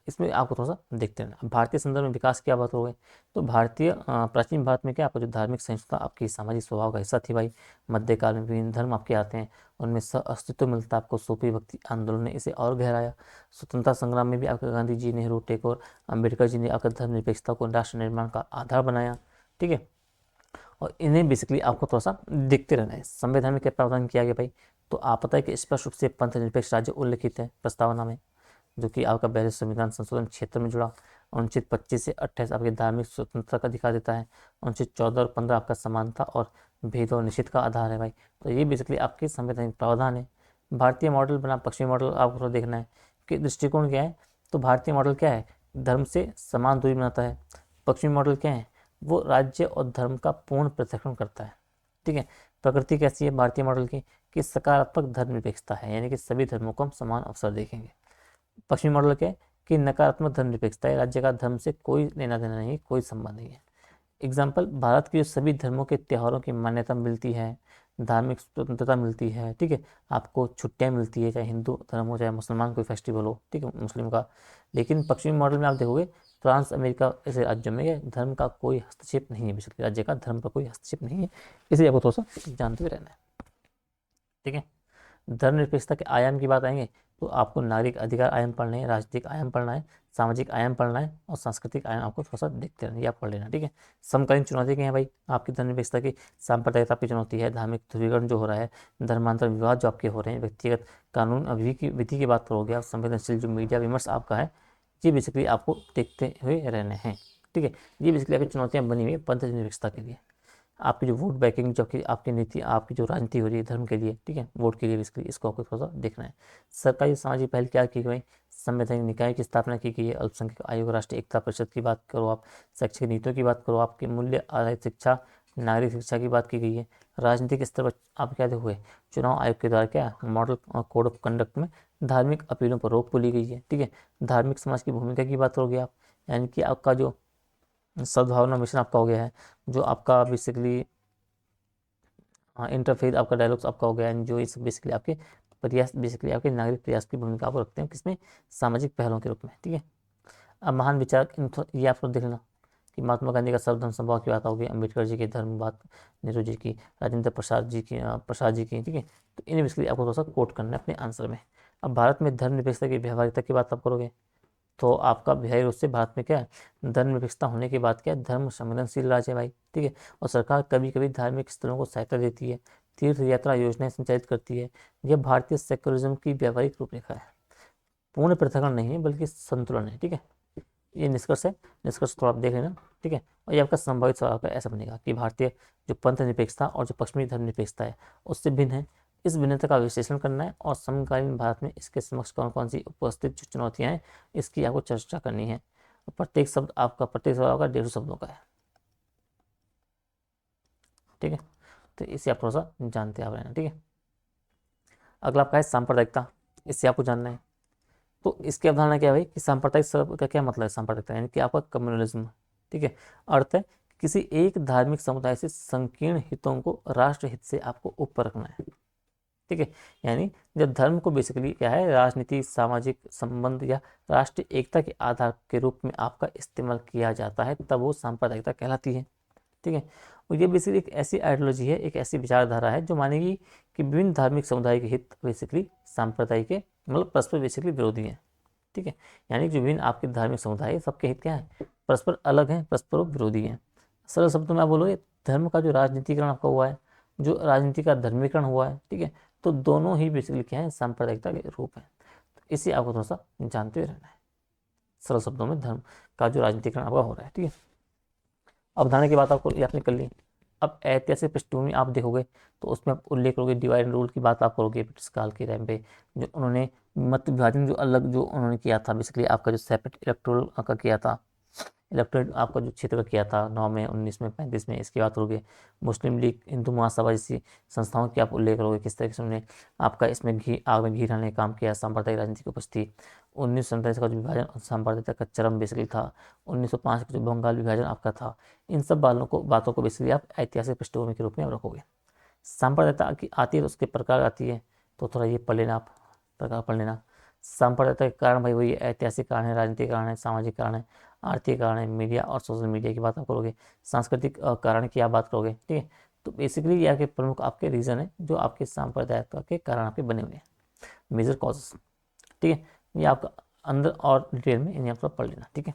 इसमें आपको थोड़ा सा देखते रहना। भारतीय संदर्भ में विकास की बात हो गई तो भारतीय प्राचीन भारत में क्या आपका जो धार्मिक सहिष्णुता आपकी सामाजिक स्वभाव का हिस्सा थी भाई। मध्यकाल में विभिन्न धर्म आपके आते हैं, उनमें सह अस्तित्व मिलता है आपको। सूफी भक्ति आंदोलन ने इसे और गहराया। स्वतंत्रता संग्राम में भी आपका गांधी जी, नेहरू, टैगोर, अम्बेडकर जी ने आपका धर्मनिरपेक्षता को राष्ट्र निर्माण का आधार बनाया, ठीक है। और इन्हें बेसिकली आपको थोड़ा सा देखते रहना है। संविधान में क्या प्रावधान किया गया भाई, तो आप पता है कि स्पष्ट रूप से पंथ निरपेक्ष राज्य उल्लिखित है प्रस्तावना में, जो कि आपका पहले संविधान संशोधन क्षेत्र में जुड़ा। अनुच्छेद 25 से 28 आपके धार्मिक स्वतंत्रता का अधिकार देता है। अनुच्छेद 14 और 15 आपका समानता और भेदभाव निषेध का आधार है भाई। तो ये बेसिकली आपके संवैधानिक प्रावधान है। भारतीय मॉडल बना पश्चिमी मॉडल आपको देखना है कि दृष्टिकोण क्या है। तो भारतीय मॉडल क्या है, धर्म से समान दूरी बनाता है। पश्चिमी मॉडल क्या है, वो राज्य और धर्म का पूर्ण पृथक्करण करता है, ठीक है। प्रकृति कैसी है भारतीय मॉडल की, कि सकारात्मक धर्मनिरपेक्षता है, यानी कि सभी धर्मों को हम समान अवसर देखेंगे। पश्चिमी मॉडल क्या है कि नकारात्मक धर्मनिरपेक्षता है, राज्य का धर्म से कोई लेना देना नहीं, कोई संबंध नहीं है। एग्जाम्पल, भारत के जो सभी धर्मों के त्योहारों की मान्यता मिलती है, धार्मिक स्वतंत्रता मिलती है, ठीक है। आपको छुट्टियां मिलती है, चाहे हिंदू धर्म हो चाहे मुसलमान कोई फेस्टिवल हो, ठीक है, मुस्लिम का। लेकिन पश्चिमी मॉडल में आप देखोगे फ्रांस, अमेरिका ऐसे राज्यों में धर्म का कोई हस्तक्षेप नहीं है, बेसिकली राज्य का धर्म पर कोई हस्तक्षेप नहीं है। इसलिए आपको थोड़ा सा जानते हुए रहना है, ठीक है। धर्मनिरपेक्षता के आयाम की बात आएंगे तो आपको नागरिक अधिकार आयाम पढ़ना है, राजनीतिक आयाम पढ़ना है, सामाजिक आयाम पढ़ना है और सांस्कृतिक आयाम आपको थोड़ा सा देखते रहना है, ये आप पढ़ लेना, ठीक है। समकालीन चुनौती क्या है भाई आपकी धर्मनिरपेक्षता की, सांप्रदायिकता की चुनौती है, धार्मिक ध्रुवीकरण जो हो रहा है, धर्मांतर विवाद जो आपके हो रहे हैं, व्यक्तिगत कानून विधि की बात करोगे आप, संवेदनशील जो मीडिया विमर्श आपका है, ये बेसिकली आपको देखते हुए रहने हैं, ठीक है। ये बेसिकली आपकी चुनौतियाँ बनी हुई है पंथ निरपेक्षता के लिए। आपकी जो वोट बैंकिंग जो आपकी नीति, आपकी जो राजनीति हो रही है धर्म के लिए, ठीक है, वोट के लिए बेसिकली इसको आपको थोड़ा सा देखना है। सरकारी सामाजिक पहल क्या की गई, संवैधानिक निकाय की स्थापना की गई है, अल्पसंख्यक आयोग, राष्ट्रीय एकता परिषद की बात करो आप, शैक्षिक नीतियों की बात करो, आपकी मूल्य आधारित शिक्षा, नागरिक शिक्षा की बात की गई है। राजनीतिक स्तर पर आप क्या देखोगे, चुनाव आयोग के द्वारा क्या मॉडल कोड ऑफ कंडक्ट में धार्मिक अपीलों पर रोक बोली गई है, ठीक है। धार्मिक समाज की भूमिका की बात करोगे आप, यानी कि आपका जो सद्भावना मिशन आपका हो गया है, जो आपका बेसिकली इंटरफेथ आपका डायलॉग्स आपका हो गया है, जो इस बेसिकली आपके प्रयास, बेसिकली आपके नागरिक प्रयास की भूमिका आप रखते हैं किसमें, सामाजिक पहलों के रूप में, ठीक है। अब महान विचार ये आपको देख लेना, कि महात्मा गांधी का सर्वधर्म समभाव की बात होगी, अम्बेडकर जी की धर्म बात, नेहरू जी की, राजेंद्र प्रसाद जी की, ठीक है। तो इन्हें बेसिकली आपको थोड़ा सा कोट करना है अपने आंसर में। अब भारत में धर्मनिरपेक्षता की व्यवहारिकता की बात आप करोगे तो आपका बिहार रूप से भारत में क्या है, धर्मनिरपेक्षता होने के बाद क्या है, धर्म संवेदनशील राज्य है भाई, ठीक है। और सरकार कभी कभी धार्मिक स्थलों को सहायता देती है, तीर्थ यात्रा योजनाएं संचालित करती है। यह भारतीय सेक्युलरिज्म की व्यावहारिक रूपरेखा है, पूर्ण पृथक्करण नहीं है बल्कि संतुलन है, ठीक है। ये निष्कर्ष है, निष्कर्ष थोड़ा आप देख लेना, ठीक है। और ये आपका संभावित सवाल का ऐसा बनेगा कि भारतीय जो पंथ निरपेक्षता और जो पश्चिमी धर्म निरपेक्षता है उससे भिन्न है, इस भिन्नता का विश्लेषण करना है और समकालीन भारत में इसके समक्ष कौन कौन सी उपस्थित जो चुनौतियाँ हैं इसकी आपको चर्चा करनी है। प्रत्येक शब्द आपका, प्रत्येक सवाल का 150 शब्दों का है, ठीक है। तो इसे आप थोड़ा सा जानते आप रहना, ठीक है। अगला आपका है सांप्रदायिकता, इससे आपको जानना है। तो इसकी अवधारणा क्या है भाई कि सांप्रदायिक शब्द का क्या मतलब है, सांप्रदायिकता यानी कि आपका कम्युनलिज्म, ठीक है। अर्थ है किसी एक धार्मिक समुदाय से संकीर्ण हितों को राष्ट्र हित से आपको ऊपर रखना है, ठीक है। यानी जब धर्म को बेसिकली क्या है, राजनीति, सामाजिक संबंध या राष्ट्रीय एकता के आधार के रूप में आपका इस्तेमाल किया जाता है तब वो सांप्रदायिकता कहलाती है, ठीक है। और ये बेसिकली एक ऐसी आइडियोलॉजी है, एक ऐसी विचारधारा है जो मानेगी कि विभिन्न धार्मिक समुदाय के हित बेसिकली सांप्रदायिक के मतलब परस्पर बेसिकली विरोधी हैं, ठीक है। यानी जो विभिन्न आपके धार्मिक समुदाय है सबके हित क्या है, परस्पर अलग हैं, परस्पर विरोधी हैं। सरल शब्दों में आप बोलोगे धर्म का जो राजनीतिकरण आपका हुआ है, जो राजनीति का धर्मीकरण हुआ है, ठीक है, तो दोनों ही बेसिकली क्या है, सांप्रदायिकता के रूप है। तो इसे आपको थोड़ा सा जानते हुए रहना है। सरल शब्दों में धर्म का जो राजनीतिकरण आपका हो रहा है, ठीक है। अवधारणा की बात आपको आपने कर ली। अब ऐतिहासिक पृष्ठभूमि आप देखोगे तो उसमें आप उल्लेख करोगे डिवाइड एंड रूल की बात आप करोगे ब्रिटिश काल के टाइम पे, जो उन्होंने मत विभाजन जो अलग जो उन्होंने किया था बेसिकली आपका जो सेपरेट इलेक्टोरल का किया था, इलेक्टोरेट आपका जो क्षेत्र का किया था 9 में 19 में 35 में, इसकी बात करोगे। मुस्लिम लीग, हिंदू महासभा जैसी संस्थाओं की आप उल्लेख करोगे, किस तरीके से उन्होंने आपका इसमें आग में घी डालने का काम किया, सांप्रदायिक राजनीति की उपस्थिति। 1947 का जो विभाजन सांप्रदायिकता का चरम बेसिकली था, 1905 का जो बंगाल विभाजन आपका था, इन सब बातों को बेसिकली आप ऐतिहासिक पृष्ठभूमि के रूप में आप रखोगे। सांप्रदायिकता की आती है तो उसके प्रकार आती है, तो थोड़ा ये पढ़ लेना आप, प्रकार पढ़ लेना। सांप्रदायिकता के कारण भाई वही ऐतिहासिक कारण है, राजनीतिक कारण है, सामाजिक कारण है, आर्थिक कारण है, मीडिया और सोशल मीडिया की बात आप करोगे, सांस्कृतिक कारण की आप बात करोगे, ठीक है। तो बेसिकली ये आपके प्रमुख आपके रीज़न है जो आपके सांप्रदायिकता के कारण आपके बने हुए हैं, मेजर कॉजेस, ठीक है। ये आपका अंदर और डिटेल में इन्हें आप पढ़ लेना, ठीक है।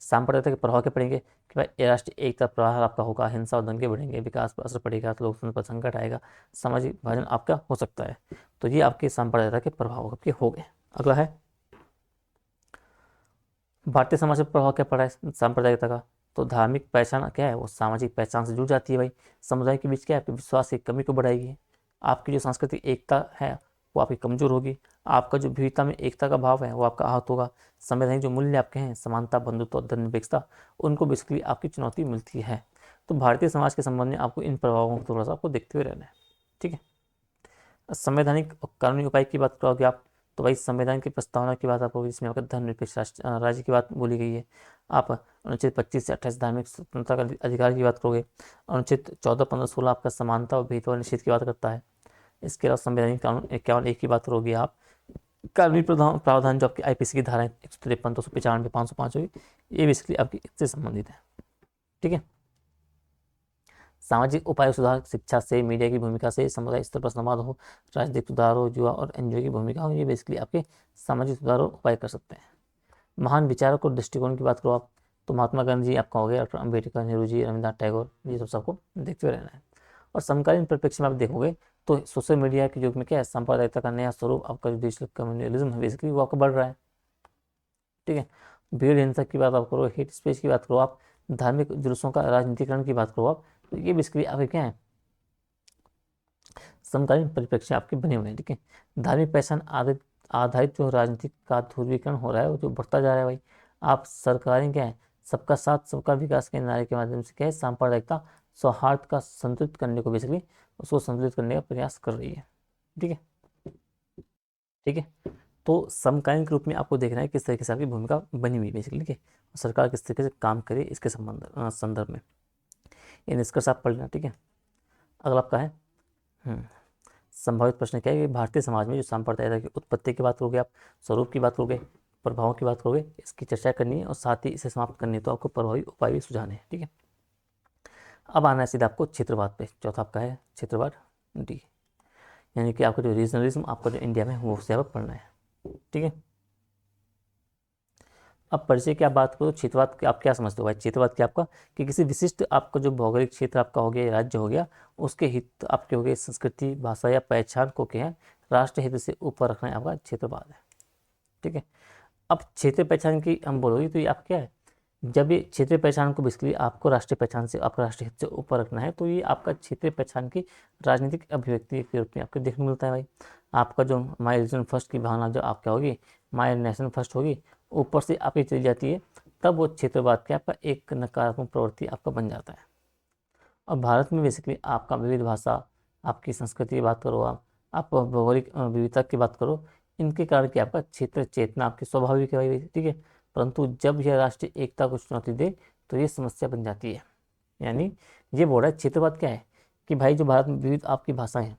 सांप्रदायिकता के प्रभाव के पड़ेंगे कि भाई राष्ट्रीय एकता प्रभाव आपका होगा, हिंसा और दंगे बढ़ेंगे, विकास पर असर पड़ेगा, तो लोकतंत्र पर संकट आएगा, सामाजिक विभाजन आपका हो सकता है। तो ये आपके सांप्रदायिकता के प्रभाव आपके हो गए। अगला है भारतीय समाज पर प्रभाव क्या पड़ा है सांप्रदायिकता का। तो धार्मिक पहचान क्या है, वो सामाजिक पहचान से जुड़ जाती है भाई। समुदाय के बीच क्या है, विश्वास की कमी को बढ़ाएगी। आपकी जो सांस्कृतिक एकता है वो आपकी कमजोर होगी। आपका जो विविधता में एकता का भाव है वो आपका आहत होगा। संवैधानिक जो मूल्य आपके हैं, समानता, बंधुत्व और धर्मनिरपेक्षता, उनको बेसिकली आपकी चुनौती मिलती है। तो भारतीय समाज के संबंध में आपको इन प्रभावों को थोड़ा सा आपको देखते हुए रहना है, ठीक है। संवैधानिक और कानूनी उपाय की बात करोगे आप, तो भाई संविधान की प्रस्तावना की बात आपको, इसमें आपका धर्मनिरपेक्ष राज्य की बात बोली गई है। आप अनुच्छेद 25 से 28 धार्मिक स्वतंत्रता का अधिकार की बात करोगे। अनुच्छेद 14, 15, 16 आपका समानता और भेदभाव निषेध की बात करता है। इसके अलावा संवैधानिक कानून 51 की बात करोगे आप, कानूनी प्रावधान जो आपकी आईपीसी की धाराएं 153, 295, 505 होगी, ये बेसिकली आपकी इससे संबंधित है, ठीक है। सामाजिक उपाय सुधार, शिक्षा से, मीडिया की भूमिका से, समुदाय स्तर पर संवाद हो, राजनीतिक सुधार हो, युवा और एनजीओ की भूमिका हो, ये बेसिकली आपके सामाजिक सुधार और उपाय कर सकते हैं। महान विचारक और दृष्टिकोण की बात करो आप, तो महात्मा गांधी जी आपका हो गया, डॉक्टर अम्बेडकर, नेहरू जी, रविन्द्रनाथ टैगोर, ये सब सबको देखते हुए रहना है। और समकालीन परिप्रेक्ष्य में आप देखोगे तो सोशल मीडिया के युग में क्या है, सांप्रदायिकता का नया स्वरूप आपका जो डिजिटल कम्युनलिज्म है बेसिकली वो आपका बढ़ रहा है, ठीक है। भीड़ हिंसा की बात आप करो, हेट स्पीच की बात करो आप, धार्मिक जुलूसों का राजनीतिकरण की बात करो आप, तो ये बेसिकली आपके क्या है, समकालीन परिप्रेक्ष्य आपके बने हुए हैं, ठीक है। धार्मिक पहचान आधारित जो राजनीतिक का ध्रुवीकरण हो रहा है वो जो बढ़ता जा रहा है भाई। आप सरकारें क्या है, सबका साथ सबका विकास के नारे के माध्यम से क्या है, सांप्रदायिकता सौहार्द का संतुलित करने को बेसिकली उसको संतुलित करने का प्रयास कर रही है, ठीक है, ठीक है। तो समकालीन के रूप में आपको देखना है किस तरीके से आपकी भूमिका बनी हुई बेसिकली, ठीक है, सरकार किस तरीके से काम करे इसके संदर्भ में, ये निष्कर्ष आप पढ़ लेना, ठीक है। अगला आपका है संभावित प्रश्न क्या है कि भारतीय समाज में जो सांप्रदायिकता की उत्पत्ति की बात करोगे आप, स्वरूप की बात करोगे, प्रभावों की बात करोगे, इसकी चर्चा करनी है और साथ ही इसे समाप्त करनी है, तो आपको प्रभावी उपाय भी सुझाने हैं। ठीक है, अब आना है सीधा आपको क्षेत्रवाद पे। चौथा आपका है क्षेत्रवाद डी, यानी कि आपका जो रीजनलिज्म आपका जो इंडिया में वो उससे आपको पढ़ना है। ठीक है, अब परिचय की आप बात करो, क्षेत्रवाद की आप क्या समझते हो भाई? क्षेत्रवाद क्या आपका कि किसी विशिष्ट आपका जो भौगोलिक क्षेत्र आपका हो गया, राज्य हो गया, उसके हित आपके हो गए, संस्कृति, भाषा या पहचान को क्या है, राष्ट्र हित से ऊपर रखना है आपका क्षेत्रवाद है। ठीक है, अब क्षेत्रीय पहचान की हम बोलोगे तो ये आप क्या है, जब ये क्षेत्रीय पहचान को बेसिकली आपको राष्ट्रीय पहचान से, आपका राष्ट्रीय हित से ऊपर रखना है, तो ये आपका क्षेत्रीय पहचान की राजनीतिक अभिव्यक्ति के रूप में आपको देखने मिलता है भाई। आपका जो माई रीजन फर्स्ट की भावना जो आपका होगी, माई नेशन फर्स्ट होगी, ऊपर से आपकी चली जाती है, तब वो क्षेत्रवाद के आपका एक नकारात्मक प्रवृत्ति आपका बन जाता है। अब भारत में बेसिकली आपका विविध भाषा, आपकी संस्कृति की बात करो, आप भौगोलिक विविधता की बात करो, इनके कारण कि आपका क्षेत्र चेतना आपकी स्वाभाविक है भाई। ठीक है, परंतु जब यह राष्ट्रीय एकता को चुनौती दे तो ये समस्या बन जाती है। यानी ये बोल रहा है क्षेत्रवाद क्या है कि भाई जो भारत में विविध आपकी भाषाएं हैं,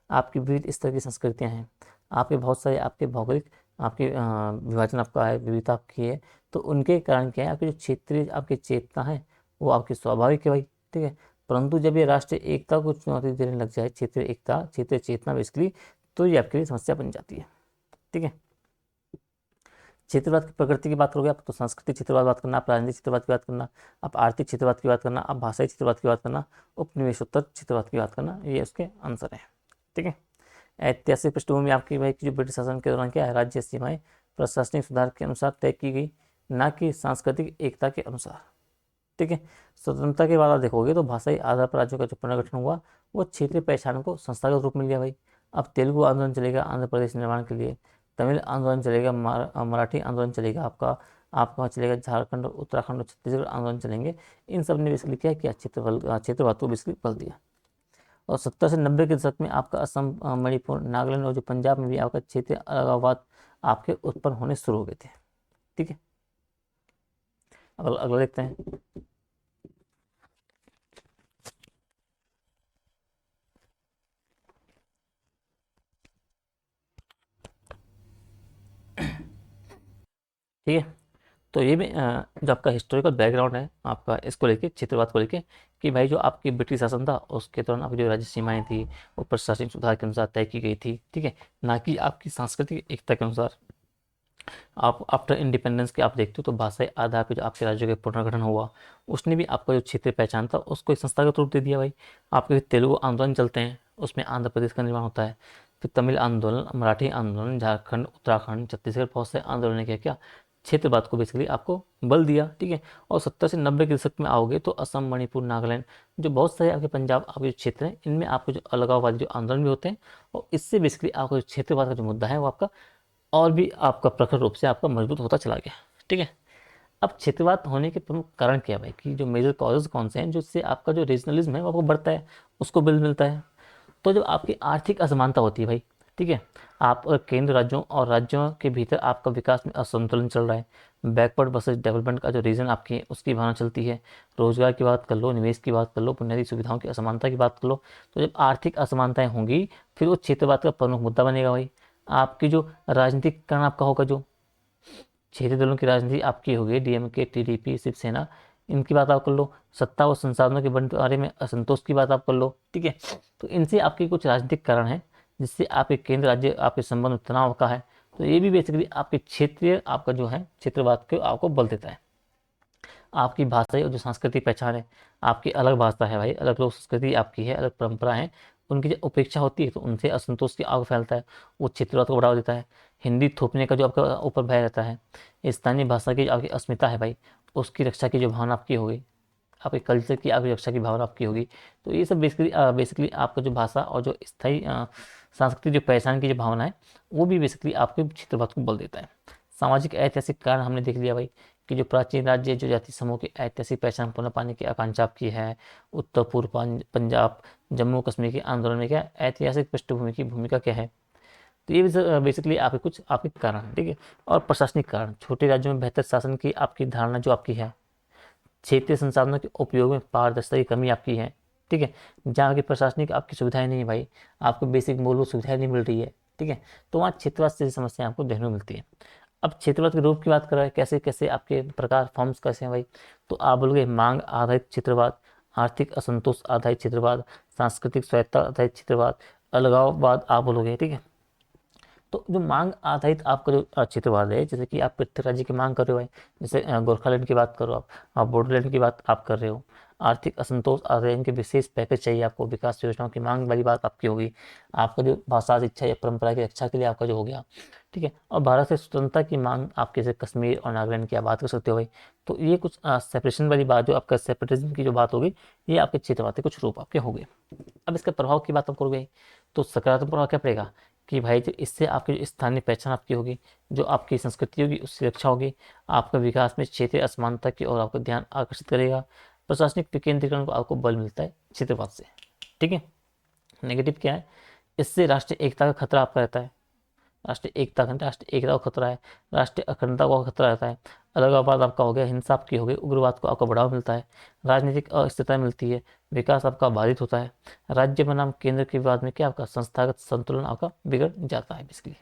आपकी विविध स्तर की संस्कृतियाँ हैं, आपके बहुत सारे आपके भौगोलिक आपके विभाजन आपका है, विविधता आपकी है, तो उनके कारण क्या है, आपके जो क्षेत्रीय आपकी चेतना है वो आपकी स्वाभाविक है भाई। ठीक है, परंतु जब ये राष्ट्रीय एकता को चुनौती देने लग जाए, क्षेत्रीय एकता, क्षेत्रीय चेतना बेसिकली, तो ये आपके लिए समस्या बन जाती है। ठीक है, क्षेत्रवाद की प्रकृति की बात करोगे आप तो सांस्कृतिक क्षेत्रवाद बात करना, आप राजनीतिक क्षेत्रवाद की बात करना, आप आर्थिक क्षेत्रवाद की बात करना, आप भाषाई क्षेत्रवाद की बात करना, उपनिवेशोत्तर क्षेत्रवाद की बात करना, ये उसके आंसर है। ठीक है, ऐतिहासिक पृष्ठभूमि आपकी भाई कि जो ब्रिटिश शासन के दौरान क्या है, राज्य सीमाएं प्रशासनिक सुधार के अनुसार तय की गई, ना कि सांस्कृतिक एकता के अनुसार। ठीक है, स्वतंत्रता के बाद आप देखोगे तो भाषाई आधार पर राज्यों का जो पुनर्गठन हुआ वो क्षेत्रीय पहचान को संस्थागत रूप मिल गया भाई। अब तेलुगु आंदोलन चलेगा आंध्र प्रदेश निर्माण के लिए, तमिल आंदोलन चलेगा, मराठी आंदोलन चलेगा, आपका आपका चलेगा झारखंड, उत्तराखंड और छत्तीसगढ़ आंदोलन चलेंगे। इन सब ने बेसिकली क्या किया, क्षेत्रवाद को बेसिकली बल दिया। और 70 से 90 के दशक में आपका असम, मणिपुर, नागालैंड और जो पंजाब में भी आपका क्षेत्रीय अलगाववाद आपके उत्पन्न होने शुरू हो गए थे। ठीक है, अब अगला देखते हैं। ठीक है, तो ये भी जो आपका हिस्टोरिकल बैकग्राउंड है आपका इसको लेके, क्षेत्रवाद को लेके, कि भाई जो आपकी ब्रिटिश शासन था उसके दौरान आपकी जो राज्य सीमाएं थी वो प्रशासनिक सुधार के अनुसार तय की गई थी। ठीक है, ना कि आपकी सांस्कृतिक एकता के अनुसार। आप आफ्टर इंडिपेंडेंस के आप देखते हो तो भाषाई आधार पर जो आपके राज्यों का पुनर्गठन हुआ, उसने भी आपका जो क्षेत्रीय पहचान था उसको एक संस्थागत रूप दे दिया भाई। आपके तेलुगु आंदोलन चलते हैं, उसमें आंध्र प्रदेश का निर्माण होता है, फिर तमिल आंदोलन, मराठी आंदोलन, झारखंड, उत्तराखंड, छत्तीसगढ़, बहुत से आंदोलन ने क्या क्षेत्रवाद को बेसिकली आपको बल दिया। ठीक है, और 70 से 90 के दशक में आओगे तो असम, मणिपुर, नागालैंड, जो बहुत सारे आपके पंजाब आपके जो क्षेत्र हैं, इनमें आपके जो अलगाववादी जो आंदोलन भी होते हैं, और इससे बेसिकली आपका जो क्षेत्रवाद का जो मुद्दा है वो आपका और भी आपका प्रखर रूप से आपका मजबूत होता चला गया। ठीक है, अब क्षेत्रवाद होने के प्रमुख कारण क्या है भाई, कि जो मेजर कॉजेज कौन से हैं जिससे आपका जो रीजनलिज्म है वो आपको बढ़ता है, उसको बिल मिलता है। तो जब आपकी आर्थिक असमानता होती है भाई, ठीक है, आप केंद्र राज्यों और राज्यों के भीतर आपका विकास में असंतुलन चल रहा है, बैकवर्ड वर्सेस डेवलपमेंट का जो रीजन आपकी है उसकी भावना चलती है, रोजगार की बात कर लो, निवेश की बात कर लो, बुनियादी सुविधाओं की असमानता की बात कर लो, तो जब आर्थिक असमानताएं होंगी फिर वो क्षेत्रवाद का प्रमुख मुद्दा बनेगा भाई। आपकी जो राजनीतिकरण आपका होगा, जो क्षेत्रीय दलों की राजनीति आपकी होगी, डीएमके, टीडीपी, शिवसेना, इनकी बात आप कर लो, सत्ता और संसाधनों के बंटवारे में असंतोष की बात आप कर लो। ठीक है, तो इनसे आपके कुछ राजनीतिक कारण हैं जिससे आपके केंद्र राज्य आपके संबंध में तनाव का है, तो ये भी बेसिकली आपके क्षेत्रीय आपका जो है क्षेत्रवाद को आपको बल देता है। आपकी भाषा और जो सांस्कृतिक पहचान है, आपकी अलग भाषा है भाई, अलग लोक संस्कृति आपकी है, अलग परंपरा है, उनकी जब उपेक्षा होती है तो उनसे असंतोष की आग फैलता है, वो क्षेत्रवाद को बढ़ावा देता है। हिंदी थोपने का जो आपका ऊपर भय रहता है, स्थानीय भाषा की जो आपकी अस्मिता है भाई, उसकी रक्षा की जो भावना आपकी होगी, आपके कल्चर की आपकी रक्षा की भावना आपकी होगी, तो ये सब बेसिकली आपका जो भाषा और जो स्थायी सांस्कृतिक जो पहचान की जो भावना है वो भी बेसिकली आपके क्षेत्रवाद को बल देता है। सामाजिक ऐतिहासिक कारण हमने देख लिया भाई, कि जो प्राचीन राज्य जो जाति समूह की ऐतिहासिक पहचान पुनः पाने की आकांक्षा आपकी है, उत्तर पूर्व पंजाब, जम्मू कश्मीर के आंदोलन में क्या ऐतिहासिक पृष्ठभूमि की भूमिका क्या है, तो ये बेसिकली आपके कुछ आपके कारण हैं। ठीक है, और प्रशासनिक कारण, छोटे राज्यों में बेहतर शासन की आपकी धारणा जो आपकी है, क्षेत्रीय संसाधनों के उपयोग में पारदर्शिता की कमी आपकी है। ठीक है, जहाँ की प्रशासनिक आपकी सुविधाएं नहीं है भाई, आपको बेसिक मूलभूत सुविधाएं नहीं मिल रही है। ठीक है, तो वहाँ क्षेत्रवाद से समस्या आपको देखने को मिलती है। अब क्षेत्रवाद के रूप की बात कर रहा है, कैसे कैसे आपके प्रकार फॉर्म्स कैसे हैं भाई, तो आप बोलोगे मांग आधारित क्षेत्रवाद, आर्थिक असंतोष आधारित क्षेत्रवाद, सांस्कृतिक स्वायत्तता आधारित क्षेत्रवाद, अलगाववाद आप बोलोगे, ठीक है। तो जो मांग आधारित आपका जो क्षेत्रवाद है, जैसे कि आप प्रत्येक राज्य की मांग कर रहे हो भाई, जैसे गोरखालैंड की बात करो आप बोडोलैंड की बात आप कर रहे हो। आर्थिक असंतोष आधारित इनके विशेष पैकेज चाहिए आपको, विकास योजनाओं की मांग वाली बात आपकी होगी। आपका जो भाषा शिक्षा या परंपरा की रक्षा के लिए आपका जो हो गया, ठीक है। और भारत से स्वतंत्रता की मांग आप जैसे कश्मीर और नागालैंड की आप बात कर सकते हो भाई। तो ये कुछ सेपरेशन वाली बात, जो आपका सेपरेटिज्म की जो बात होगी, ये आपके क्षेत्रवाद के कुछ रूप आपके हो गए। अब इसके प्रभाव की बात हम करोगे तो सकारात्मक प्रभाव क्या पड़ेगा कि भाई जो इससे आपकी जो स्थानीय पहचान आपकी होगी, जो आपकी संस्कृति होगी उसकी रक्षा होगी, आपका विकास में क्षेत्रीय असमानता की ओर आपका ध्यान आकर्षित करेगा, प्रशासनिक विकेंद्रीकरण को आपको बल मिलता है क्षेत्रवाद से, ठीक है। नेगेटिव क्या है, इससे राष्ट्रीय एकता का खतरा आपका रहता है, राष्ट्रीय एकता को खतरा है, राष्ट्रीय अखंडता को खतरा रहता है, अलगाववाद आपका हो गया, हिंसा आपकी हो गई, उग्रवाद को आपका बढ़ावा मिलता है, राजनीतिक अस्थिरता मिलती है, विकास आपका बाधित होता है, राज्य बनाम केंद्र के विवाद में क्या आपका संस्थागत संतुलन आपका बिगड़ जाता है बेसिकली।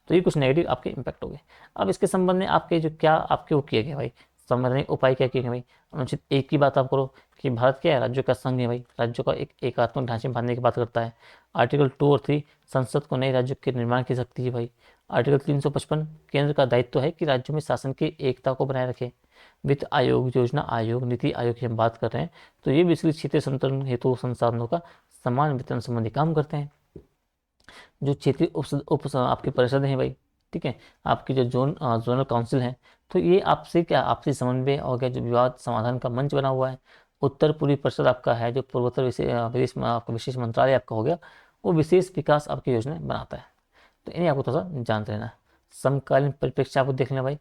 तो ये कुछ नेगेटिव आपके इम्पैक्ट हो गए। अब इसके संबंध में आपके जो क्या आपके वो किए गए भाई, संवैधानिक उपाय क्या किए गए भाई। अनुच्छेद 1 की बात आप करो कि भारत क्या है, राज्यों का संघ है भाई, राज्यों का एक एकात्मक ढांचे में बांधने की बात करता है। आर्टिकल 2 और 3 संसद को नए राज्यों के निर्माण की शक्ति है भाई। आर्टिकल 355 केंद्र का दायित्व है कि राज्यों में शासन की एकता को बनाए रखे। वित्त आयोग, योजना आयोग, नीति आयोग की हम बात कर रहे हैं, तो ये बेसिकली क्षेत्रीय संतुलन हेतु संसाधनों का समान वितरण संबंधी काम करते हैं। जो क्षेत्रीय आपकी परिषद हैं भाई, ठीक है, आपकी जो जोनल काउंसिल है, तो ये आपसे क्या आपसी समन्वय और क्या जो विवाद समाधान का मंच बना हुआ है। उत्तर पूर्वी परिषद आपका है, जो पूर्वोत्तर विदेश आपका विशेष मंत्रालय आपका हो गया, वो विशेष विकास आपकी योजनाएं बनाता है। तो इन्हें आपको थोड़ा सा जानते रहना है। समकालीन परिप्रेक्ष्य आपको देख लेना भाई,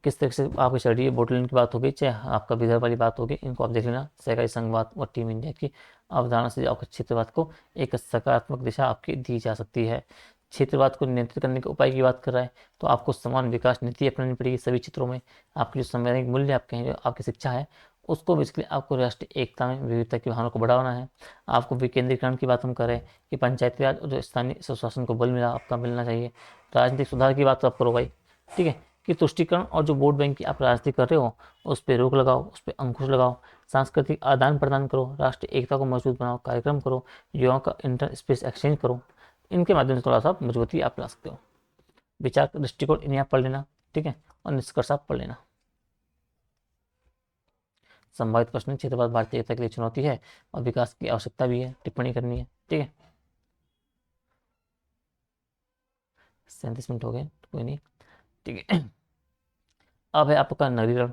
किस तरह से आपकी चल रही है, बोटलैंड की बात होगी चाहे आपका विदर्भ वाली बात होगी, इनको आप देख लेना। सहकारी संघवाद और टीम इंडिया की अवधारणा से आपके क्षेत्रवाद को एक सकारात्मक दिशा आपकी दी जा सकती है। क्षेत्रवाद को नियंत्रित करने के उपाय की बात कर रहा है, तो आपको समान विकास नीति अपनानी पड़ेगी सभी क्षेत्रों में। आपकी जो संवैधानिक मूल्य आपके हैं, जो आपकी शिक्षा है, उसको बेसिकली आपको राष्ट्रीय एकता में विविधता की भावना को बढ़ाना है। आपको विकेंद्रीकरण की बात हम करें कि पंचायती राज और जो स्थानीय स्वशासन को बल मिला आपका मिलना चाहिए। राजनीतिक सुधार की बात आप करो भाई, ठीक है, कि तुष्टिकरण और जो वोट बैंक की आप राजनीति कर रहे हो उस पर रोक लगाओ, उस पर अंकुश लगाओ। सांस्कृतिक आदान प्रदान करो, राष्ट्रीय एकता को मजबूत बनाओ, कार्यक्रम करो, युवाओं का इंटर स्पेस एक्सचेंज करो। इनके माध्यम से थोड़ा सा मजबूती आप ला सकते हो। विचार दृष्टिकोण इन्हें आप पढ़ लेना, ठीक है, और निष्कर्ष आप पढ़ लेना। संभावित प्रश्न, क्षेत्रवाद भारतीय एकता के लिए चुनौती है और विकास की आवश्यकता भी है, टिप्पणी करनी है, ठीक है। 37 मिनट हो गए, कोई नहीं, ठीक है। अब है आपका नगरीकरण।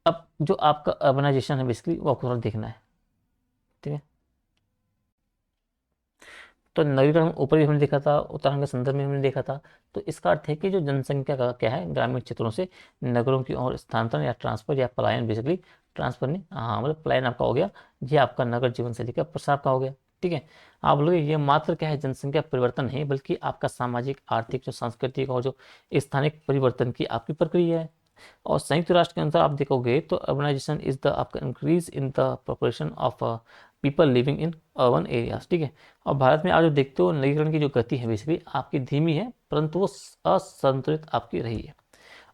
अब जो आपका अर्बनाइजेशन है बेसिकली वो आपको थोड़ा देखना है, ठीक है। तो नगरीकरण ऊपर भी हमने देखा था, उत्तराखंड के संदर्भ में हमने देखा था। तो इसका अर्थ है कि जो जनसंख्या का क्या है, ग्रामीण क्षेत्रों से नगरों की ओर स्थानांतरण या ट्रांसफर या पलायन, बेसिकली ट्रांसफर नहीं, हाँ मतलब पलायन आपका हो गया, ये आपका नगर जीवन शैली का प्रसार का हो गया, ठीक है। आप लोग ये मात्र क्या है, जनसंख्या परिवर्तन नहीं, बल्कि आपका सामाजिक, आर्थिक, जो सांस्कृतिक और जो स्थानिक परिवर्तन की आपकी प्रक्रिया है। और संयुक्त राष्ट्र के अनुसार आप देखोगे तो अर्बनाइजेशन इज द आपका increase in the proportion of people living in urban areas, ठीक है। और भारत में आप जो देखते हो नगरीकरण की जो गति है बेसिकली आपकी धीमी है, परंतु वो असंतुलित आपकी रही है।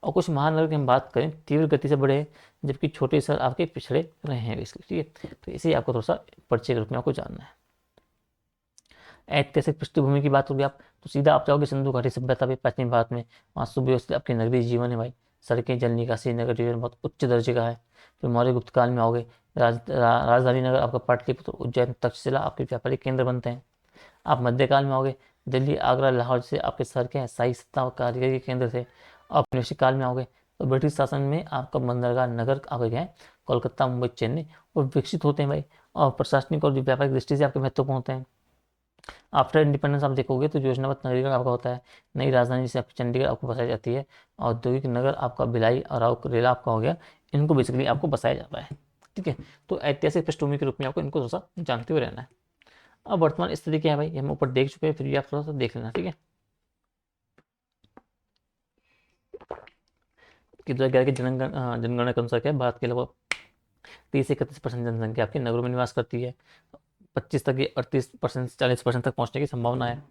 और कुछ महानगर की हम बात करें तीव्र गति से बढ़े हैं, जबकि छोटे शहर आपके पिछड़े रहे हैं बेसिकली, ठीक है। तो इसे आपको थोड़ा सा परिचय के रूप में आपको जानना है। ऐतिहासिक पृष्ठभूमि की बात होगी आप तो सीधा आप जाओगे सिंधु घाटी सभ्यता में, पश्चिम भारत में, वहाँ सुव्यवस्थित आपके नगरीय जीवन है भाई, सड़कें, जल निकासी, नगर जीवन बहुत उच्च दर्जे का है। फिर मौर्य गुप्त काल में आओगे, राजधानी नगर आपका पाटलिपुत्र, उज्जैन, तक्षशिला आपके व्यापारिक केंद्र बनते हैं। आप मध्यकाल में आओगे, दिल्ली, आगरा, लाहौर से आपके शहर के हैं शाही सत्ता और कारीगरी के केंद्र थे। औपनिवेशिक काल में आओगे तो ब्रिटिश शासन में आपका बंदरगाह नगर आपके क्या है, कोलकाता, मुंबई, चेन्नई, वो विकसित होते हैं भाई, और प्रशासनिक और व्यापारिक दृष्टि से आपके महत्वपूर्ण होते हैं। आफ्टर इंडिपेंडेंस आप देखोगे तो योजनाबद्ध नगरीकरण आपका होता है। नई राजधानी जैसे आपकी चंडीगढ़ आपको बसाई जाती है। औद्योगिक नगर आपका भिलाई और रेला आपका हो गया, इनको बेसिकली आपको बसाया जाता है, ठीक है। तो ऐतिहासिक पृष्ठभूमि के रूप में आपको इनको थोड़ा सा जानते हुए रहना है। अब वर्तमान स्थिति क्या है भाई, हम ऊपर देख चुके हैं, फिर भी आप थोड़ा सा देख लेना, ठीक है। कि 2011 की जनगणना के अनुसार क्या है, भारत के लगभग 30 से 31% जनसंख्या आपके नगरों में निवास करती है। 25 तक ये 38% से 40% तक पहुंचने की संभावना है।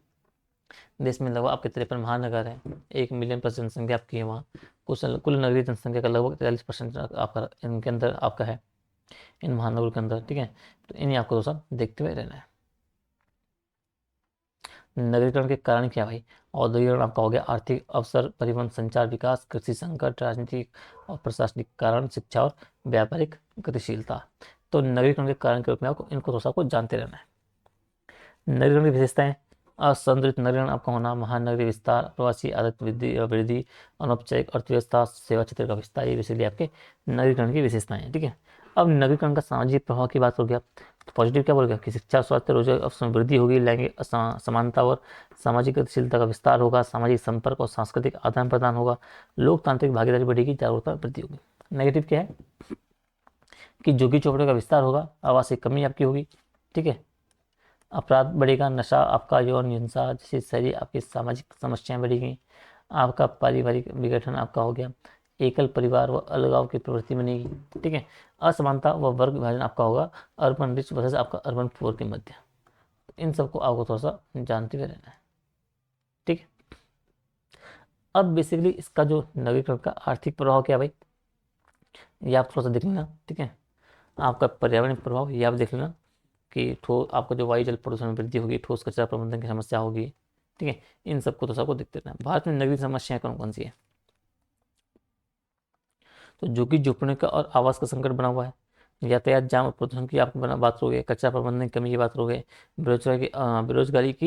देश में लगभग आपके 53 महानगर हैं, 1 मिलियन प्लस जनसंख्या आपकी है वहाँ। कुल नगरीय जनसंख्या का लगभग 43% आपका इनके अंदर आपका है, इन महानगरों के अंदर, ठीक है। तो इन्हें आपको दोस्तों देखते हुए रहना है। नगरीकरण के कारण क्या भाई? औद्योगिकरण आपका हो गया, आर्थिक अवसर, परिवहन, संचार, विकास, कृषि संकट, राजनीतिक और प्रशासनिक कारण, शिक्षा और व्यापारिक गतिशीलता। तो नगरीकरण के कारण के रूप में आपको इनको थोड़ा सा आपको जानते रहना है। नगरीकरण की विशेषताएं: असंतुलित नगरीकरण आपका होना, महानगरीय विस्तार, प्रवासी आदत वृद्धि, अनौपचारिक अर्थव्यवस्था, सेवा क्षेत्र का विस्तार, ये बेसिकली आपके नगरीकरण की विशेषताएं हैं, ठीक है। अब नगरीकरण का सामाजिक प्रभाव की बात हो गया, तो पॉजिटिव क्या बोलेगा कि शिक्षा, स्वास्थ्य, रोजगार अवसर में वृद्धि होगी, लैंगिक समानता और सामाजिक गतिशीलता का विस्तार होगा, सामाजिक संपर्क और सांस्कृतिक आदान प्रदान होगा, लोकतांत्रिक भागीदारी बढ़ेगी, जागरूकता वृद्धि होगी। नेगेटिव क्या है कि झुग्गी चौपड़े का विस्तार होगा, आवास की कमी आपकी होगी, ठीक है। अपराध बढ़ेगा, नशा आपका, यौन हिंसा जैसी सारी आपकी सामाजिक समस्याएं बढ़ेगी, आपका पारिवारिक विघटन आपका हो गया, एकल परिवार व अलगाव की प्रवृत्ति बनेगी, ठीक है। असमानता व वर्ग विभाजन आपका होगा, अर्बन रिच वर्सेस आपका अर्बन पुअर के मध्य। इन सबको आपको थोड़ा सा जानते हुए रहना है, ठीक है। अब बेसिकली इसका जो नवीकरण का आर्थिक प्रभाव क्या है भाई, ये आप थोड़ा सा देख लेना, ठीक है। आपका पर्यावरण प्रभाव ये आप देख लेना कि आपका जो वायु जल प्रदूषण में वृद्धि होगी, ठोस कचरा प्रबंधन की समस्या होगी, ठीक है। इन सबको तो सबको देखते रहना है। भारत में नगरीय समस्याएं कौन कौन सी है? तो झुग्गी झोपड़ियों का और आवास का संकट बना हुआ है, यातायात जाम और प्रदूषण की आप बात करोगे, कचरा प्रबंधन की कमी की बात करोगे, बेरोजगारी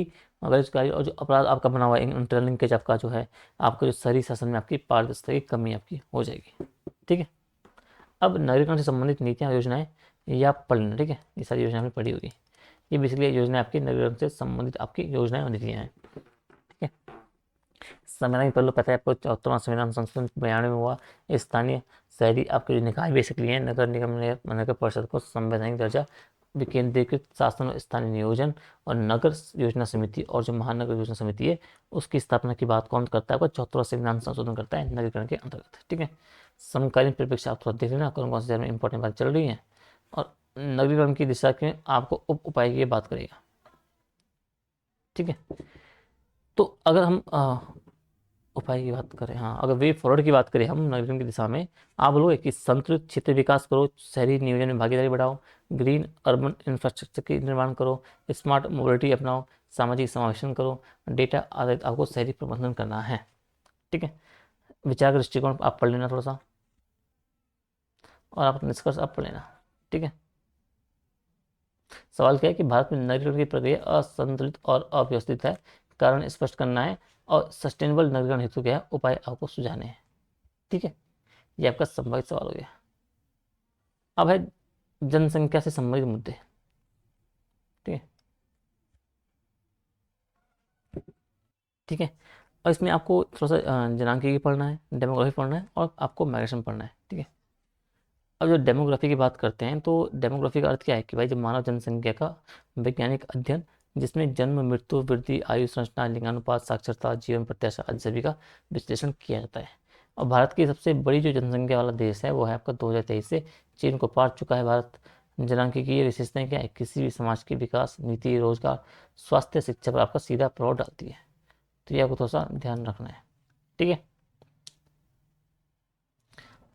और जो अपराध आपका बना हुआ है, इंटरलिंकेज आपका जो है, आपका जो शहरी शासन में आपकी पारदर्शिता की कमी आपकी हो जाएगी, ठीक है। अब नगरीकरण से संबंधित नीतियाँ योजनाएं ये आप पढ़ लेना, ठीक है। ये सारी योजनाएं पढ़ी होगी, ये बेसिकली योजना आपकी नगरीकरण से संबंधित आपकी योजनाएं और नीतियाँ हैं, ठीक है। संविधान की पहले पता है आपको 74वां संविधान संशोधन 92 में हुआ। स्थानीय शहरी आपके जो निकाय बेसिकली हैं, नगर निगम नगर परिषद को संवैधानिक दर्जा, विकेंद्रीकृत शासन और स्थानीय नियोजन और नगर योजना समिति और जो महानगर योजना समिति है उसकी स्थापना की बात कौन करता है? आपका 74वां संविधान संशोधन करता है नगरीकरण के अंतर्गत, ठीक है। समकालीन परिप्रेक्ष्य आप थोड़ा देख लेना कौन कौन से शहर में इंपॉर्टेंट बात चल रही है, और नगरीकरण की दिशा के आपको उपाय की बात करेगा, ठीक है। तो अगर हम उपाय की बात करें, हाँ, अगर वे फॉरवर्ड की बात करें हम नगरीकरण की दिशा में, आप बोलोगे कि संतुलित क्षेत्र विकास करो, शहरी नियोजन में भागीदारी बढ़ाओ, ग्रीन अर्बन इंफ्रास्ट्रक्चर की निर्माण करो, स्मार्ट मोबिलिटी अपनाओ, सामाजिक समावेशन करो, डेटा आधारित आपको शहरी प्रबंधन करना है, ठीक है। विचार का दृष्टिकोण आप पढ़ लेना थोड़ा सा, और आप निष्कर्ष आप पढ़ लेना, ठीक है। सवाल क्या है कि भारत में नगरीकरण की प्रक्रिया असंतुलित और अव्यवस्थित है, कारण स्पष्ट करना है, और सस्टेनेबल नगरीकरण हेतु क्या है उपाय आपको सुझाने हैं, ठीक है। ये आपका संभावित सवाल हो गया। अब है जनसंख्या से संबंधित मुद्दे, ठीक है, ठीक है। और इसमें आपको थोड़ा सा जनांकीय पढ़ना है, डेमोग्राफी पढ़ना है, और आपको माइग्रेशन पढ़ना है, ठीक है। अब जो डेमोग्राफी की बात करते हैं, तो डेमोग्राफी का अर्थ क्या है कि भाई जब मानव जनसंख्या का वैज्ञानिक अध्ययन, जिसमें जन्म, मृत्यु, वृद्धि, आयु संरचना, लिंगानुपात, साक्षरता, जीवन प्रत्याशा आदि सभी का विश्लेषण किया जाता है। और भारत की सबसे बड़ी जो जनसंख्या वाला देश है वो है आपका 2023 से चीन को पार चुका है भारत। जनांकी की ये विशेषताएं क्या है? किसी भी समाज के विकास, नीति, रोजगार, स्वास्थ्य, शिक्षा पर आपका सीधा प्रभाव डालती है। तो ये आपको थोड़ा सा ध्यान रखना है, ठीक है।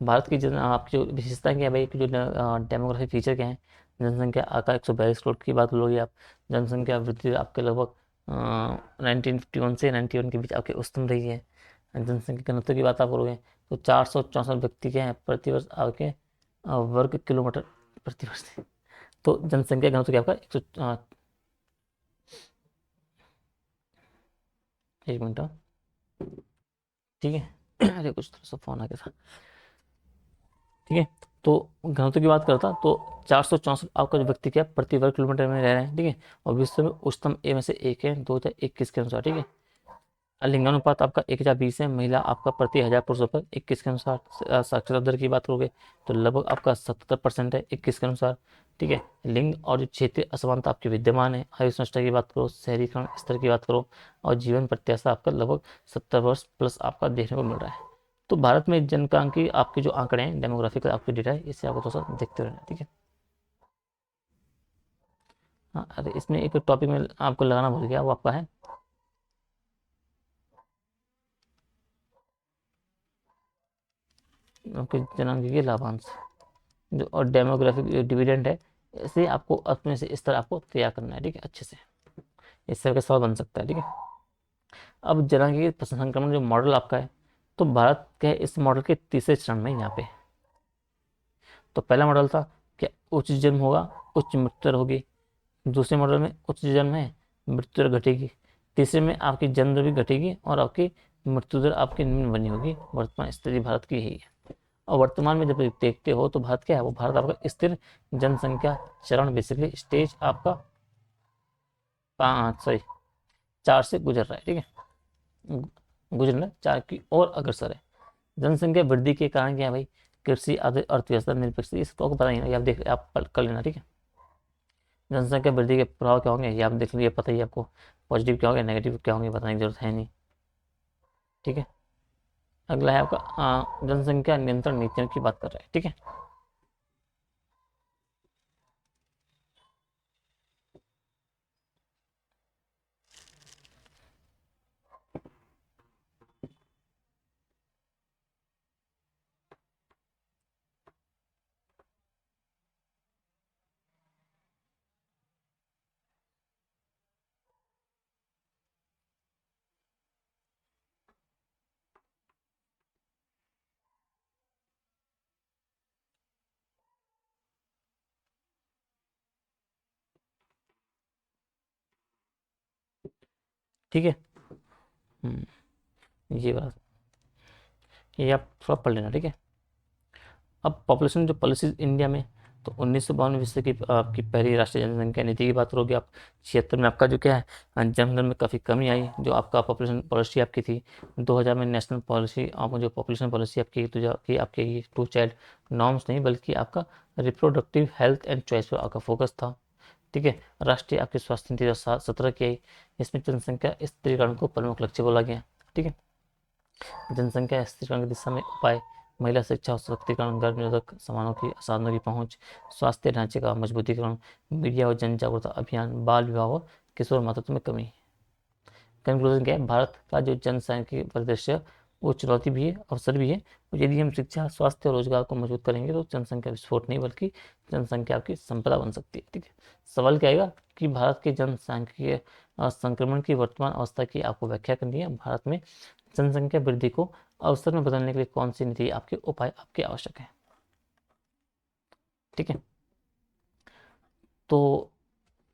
भारत की आपकी जो विशेषता क्या है भाई, कि जो डेमोग्राफी फीचर क्या है? जनसंख्या आकार 142 करोड़ की बात करोगे आप, जनसंख्या वृद्धि आपके लगभग 1951 से 91 के बीच आपके उच्चतम रही है। जनसंख्या घनत्व की बात आप करोगे तो 464 व्यक्ति के हैं प्रतिवर्ष आपके वर्ग किलोमीटर प्रतिवर्ष। तो जनसंख्या घनत्व क्या आपका 100, एक मिनट, ठीक है। अरे कुछ थोड़ा सा फोन आ गया था, ठीक है। तो घनत्व की बात करता तो 464 आपका जो व्यक्ति क्या प्रति वर्ग किलोमीटर में रह रहे हैं, ठीक है। और विश्व में उच्चतम ए में से एक है 2021 के अनुसार, ठीक है। लिंगानुपात आपका 1020 है, महिला आपका प्रति 1000 पुरुषों पर 21 के अनुसार। साक्षरता दर की बात करोगे तो लगभग आपका 77% है 21 के अनुसार, ठीक है। लिंग और जो क्षेत्रीय असमानता आपकी विद्यमान है। आयु संरचना की बात करो, शहरीकरण स्तर की बात करो, और जीवन प्रत्याशा आपका लगभग 70 वर्ष प्लस आपका देखने को मिल रहा है। तो भारत में जनसांख्यिकी आपके जो आंकड़े हैं, डेमोग्राफिक आपके डेटा है, इससे आपको थोड़ा सा देखते रहना, ठीक है। हाँ, अरे इसमें एक टॉपिक में आपको लगाना भूल गया, वो आपका है आपके जनांगीय लाभांश जो और डेमोग्राफिक डिविडेंड है, इसे आपको अपने से इस तरह आपको तैयार करना है, ठीक है, अच्छे से इस तरह का सवाल बन सकता है, ठीक है। अब जनांगीय संक्रमण जो मॉडल आपका है, तो भारत के इस मॉडल के तीसरे चरण में यहाँ पे, तो पहला मॉडल था कि उच्च जन्म होगा, उच्च मृत्यु दर होगी। दूसरे मॉडल में उच्च जन्म है, मृत्यु दर घटेगी। तीसरे में आपकी जन्म दर भी घटेगी और आपकी मृत्यु दर आपकी निम्न बनी होगी। वर्तमान स्थिति भारत की यही है। और वर्तमान में जब देखते हो तो भारत क्या है, वो भारत आपका स्थिर जनसंख्या चरण, बेसिकली स्टेज आपका 4 से गुजर रहा है, ठीक है, गुजर रहा है 4 की और अग्रसर है। जनसंख्या वृद्धि के कारण क्या है भाई, कृषि अर्थव्यवस्था निरपेक्षता, इस तो आपको पता ही ना, ये आप देख आप कर लेना, ठीक है। जनसंख्या वृद्धि के प्रभाव क्या होंगे ये आप देख लीजिए, पता ही है आपको, पॉजिटिव क्या होंगे नेगेटिव क्या होंगे बताने की जरूरत है नहीं, ठीक है। अगला है आपका जनसंख्या नियंत्रण नीतियों की बात कर रहा है, ठीक है। ठीक है। ये बात, ये आप थोड़ा पढ़ लेना, ठीक है। अब पॉपुलेशन जो पॉलिसीज इंडिया में, तो 1952 विश्व की आपकी पहली राष्ट्रीय जनसंख्या नीति की बात करोगे आप। 76 में आपका जो क्या है, जनगणना में काफ़ी कमी आई, जो आपका पॉपुलेशन पॉलिसी आपकी थी। 2000 में नेशनल पॉलिसी, आपको जो पॉपुलेशन पॉलिसी आपकी, तो जो कि आपके ये 2 चाइल्ड नॉर्म्स नहीं बल्कि आपका रिप्रोडक्टिव हेल्थ एंड चॉइस पर आपका फोकस था, ठीक है। राष्ट्रीय आपकी स्वास्थ्य नीति 2017 की आई, इसमें जनसंख्या स्थिरीकरण को प्रमुख लक्ष्य बोला गया, ठीक है। जनसंख्या स्थिरीकरण की दिशा में उपाय, महिला शिक्षा और सशक्तिकरण, गर्भ निरोधक सामानों की साधनों की पहुंच, स्वास्थ्य ढांचे का मजबूतीकरण, मीडिया और जन जागरूकता अभियान, बाल विवाह और किशोर मातृत्व में कमी। कंक्लूजन क्या है, भारत का जो जनसांख्यिकी परिदृश्य वो चुनौती भी है, अवसर भी है। और यदि हम शिक्षा, स्वास्थ्य और रोजगार को मजबूत करेंगे तो जनसंख्या विस्फोट नहीं बल्कि जनसंख्या आपकी संपदा बन सकती है, ठीक है। सवाल क्या आएगा कि भारत के जनसांख्यिकीय संक्रमण की वर्तमान अवस्था की आपको व्याख्या करनी है। भारत में जनसंख्या वृद्धि को अवसर में बदलने के लिए कौन सी नीति, आपके उपाय आपके आवश्यक है, ठीक है। तो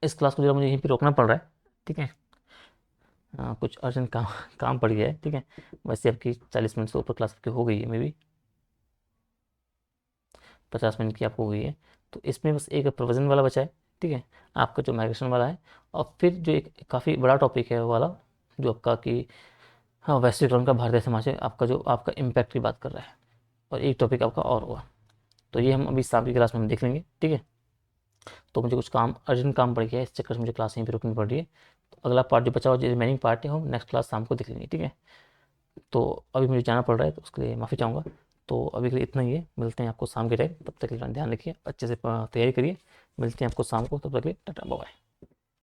इस क्लास को जरा मुझे यहीं पे रोकना पड़ रहा है, ठीक है। कुछ अर्जेंट काम काम पड़ गया है, ठीक है। वैसे आपकी 40 मिनट से ऊपर क्लास आपकी हो गई है, मे बी 50 मिनट की आपको हो गई है। तो इसमें बस एक प्रोविजन वाला बचा है, ठीक है, आपका जो माइग्रेशन वाला है। और फिर जो एक काफ़ी बड़ा टॉपिक है वो वाला, जो आपका कि हाँ वैश्वीकरण का भारतीय समाज है, आपका जो आपका इम्पैक्ट की बात कर रहा है। और एक टॉपिक आपका और होगा, तो ये हम अभी शाम की क्लास में हम देख लेंगे, ठीक है। तो मुझे कुछ काम अर्जेंट काम पड़ गया है, इस चक्कर से मुझे क्लास यहीं पर रुकनी पड़ रही है। तो अगला पार्ट जो बचा हुआ, जो रिमेनिंग पार्ट है, हम नेक्स्ट क्लास शाम को देख लेंगे, ठीक है। तो अभी मुझे जाना पड़ रहा है, तो उसके लिए माफ़ी चाहूँगा। तो अभी के लिए इतना ही है, मिलते हैं आपको शाम के टाइम, तब तक के लिए ध्यान रखिए, अच्छे से तैयारी करिए। मिलते हैं आपको शाम को, तब तक के लिए टाटा बाय।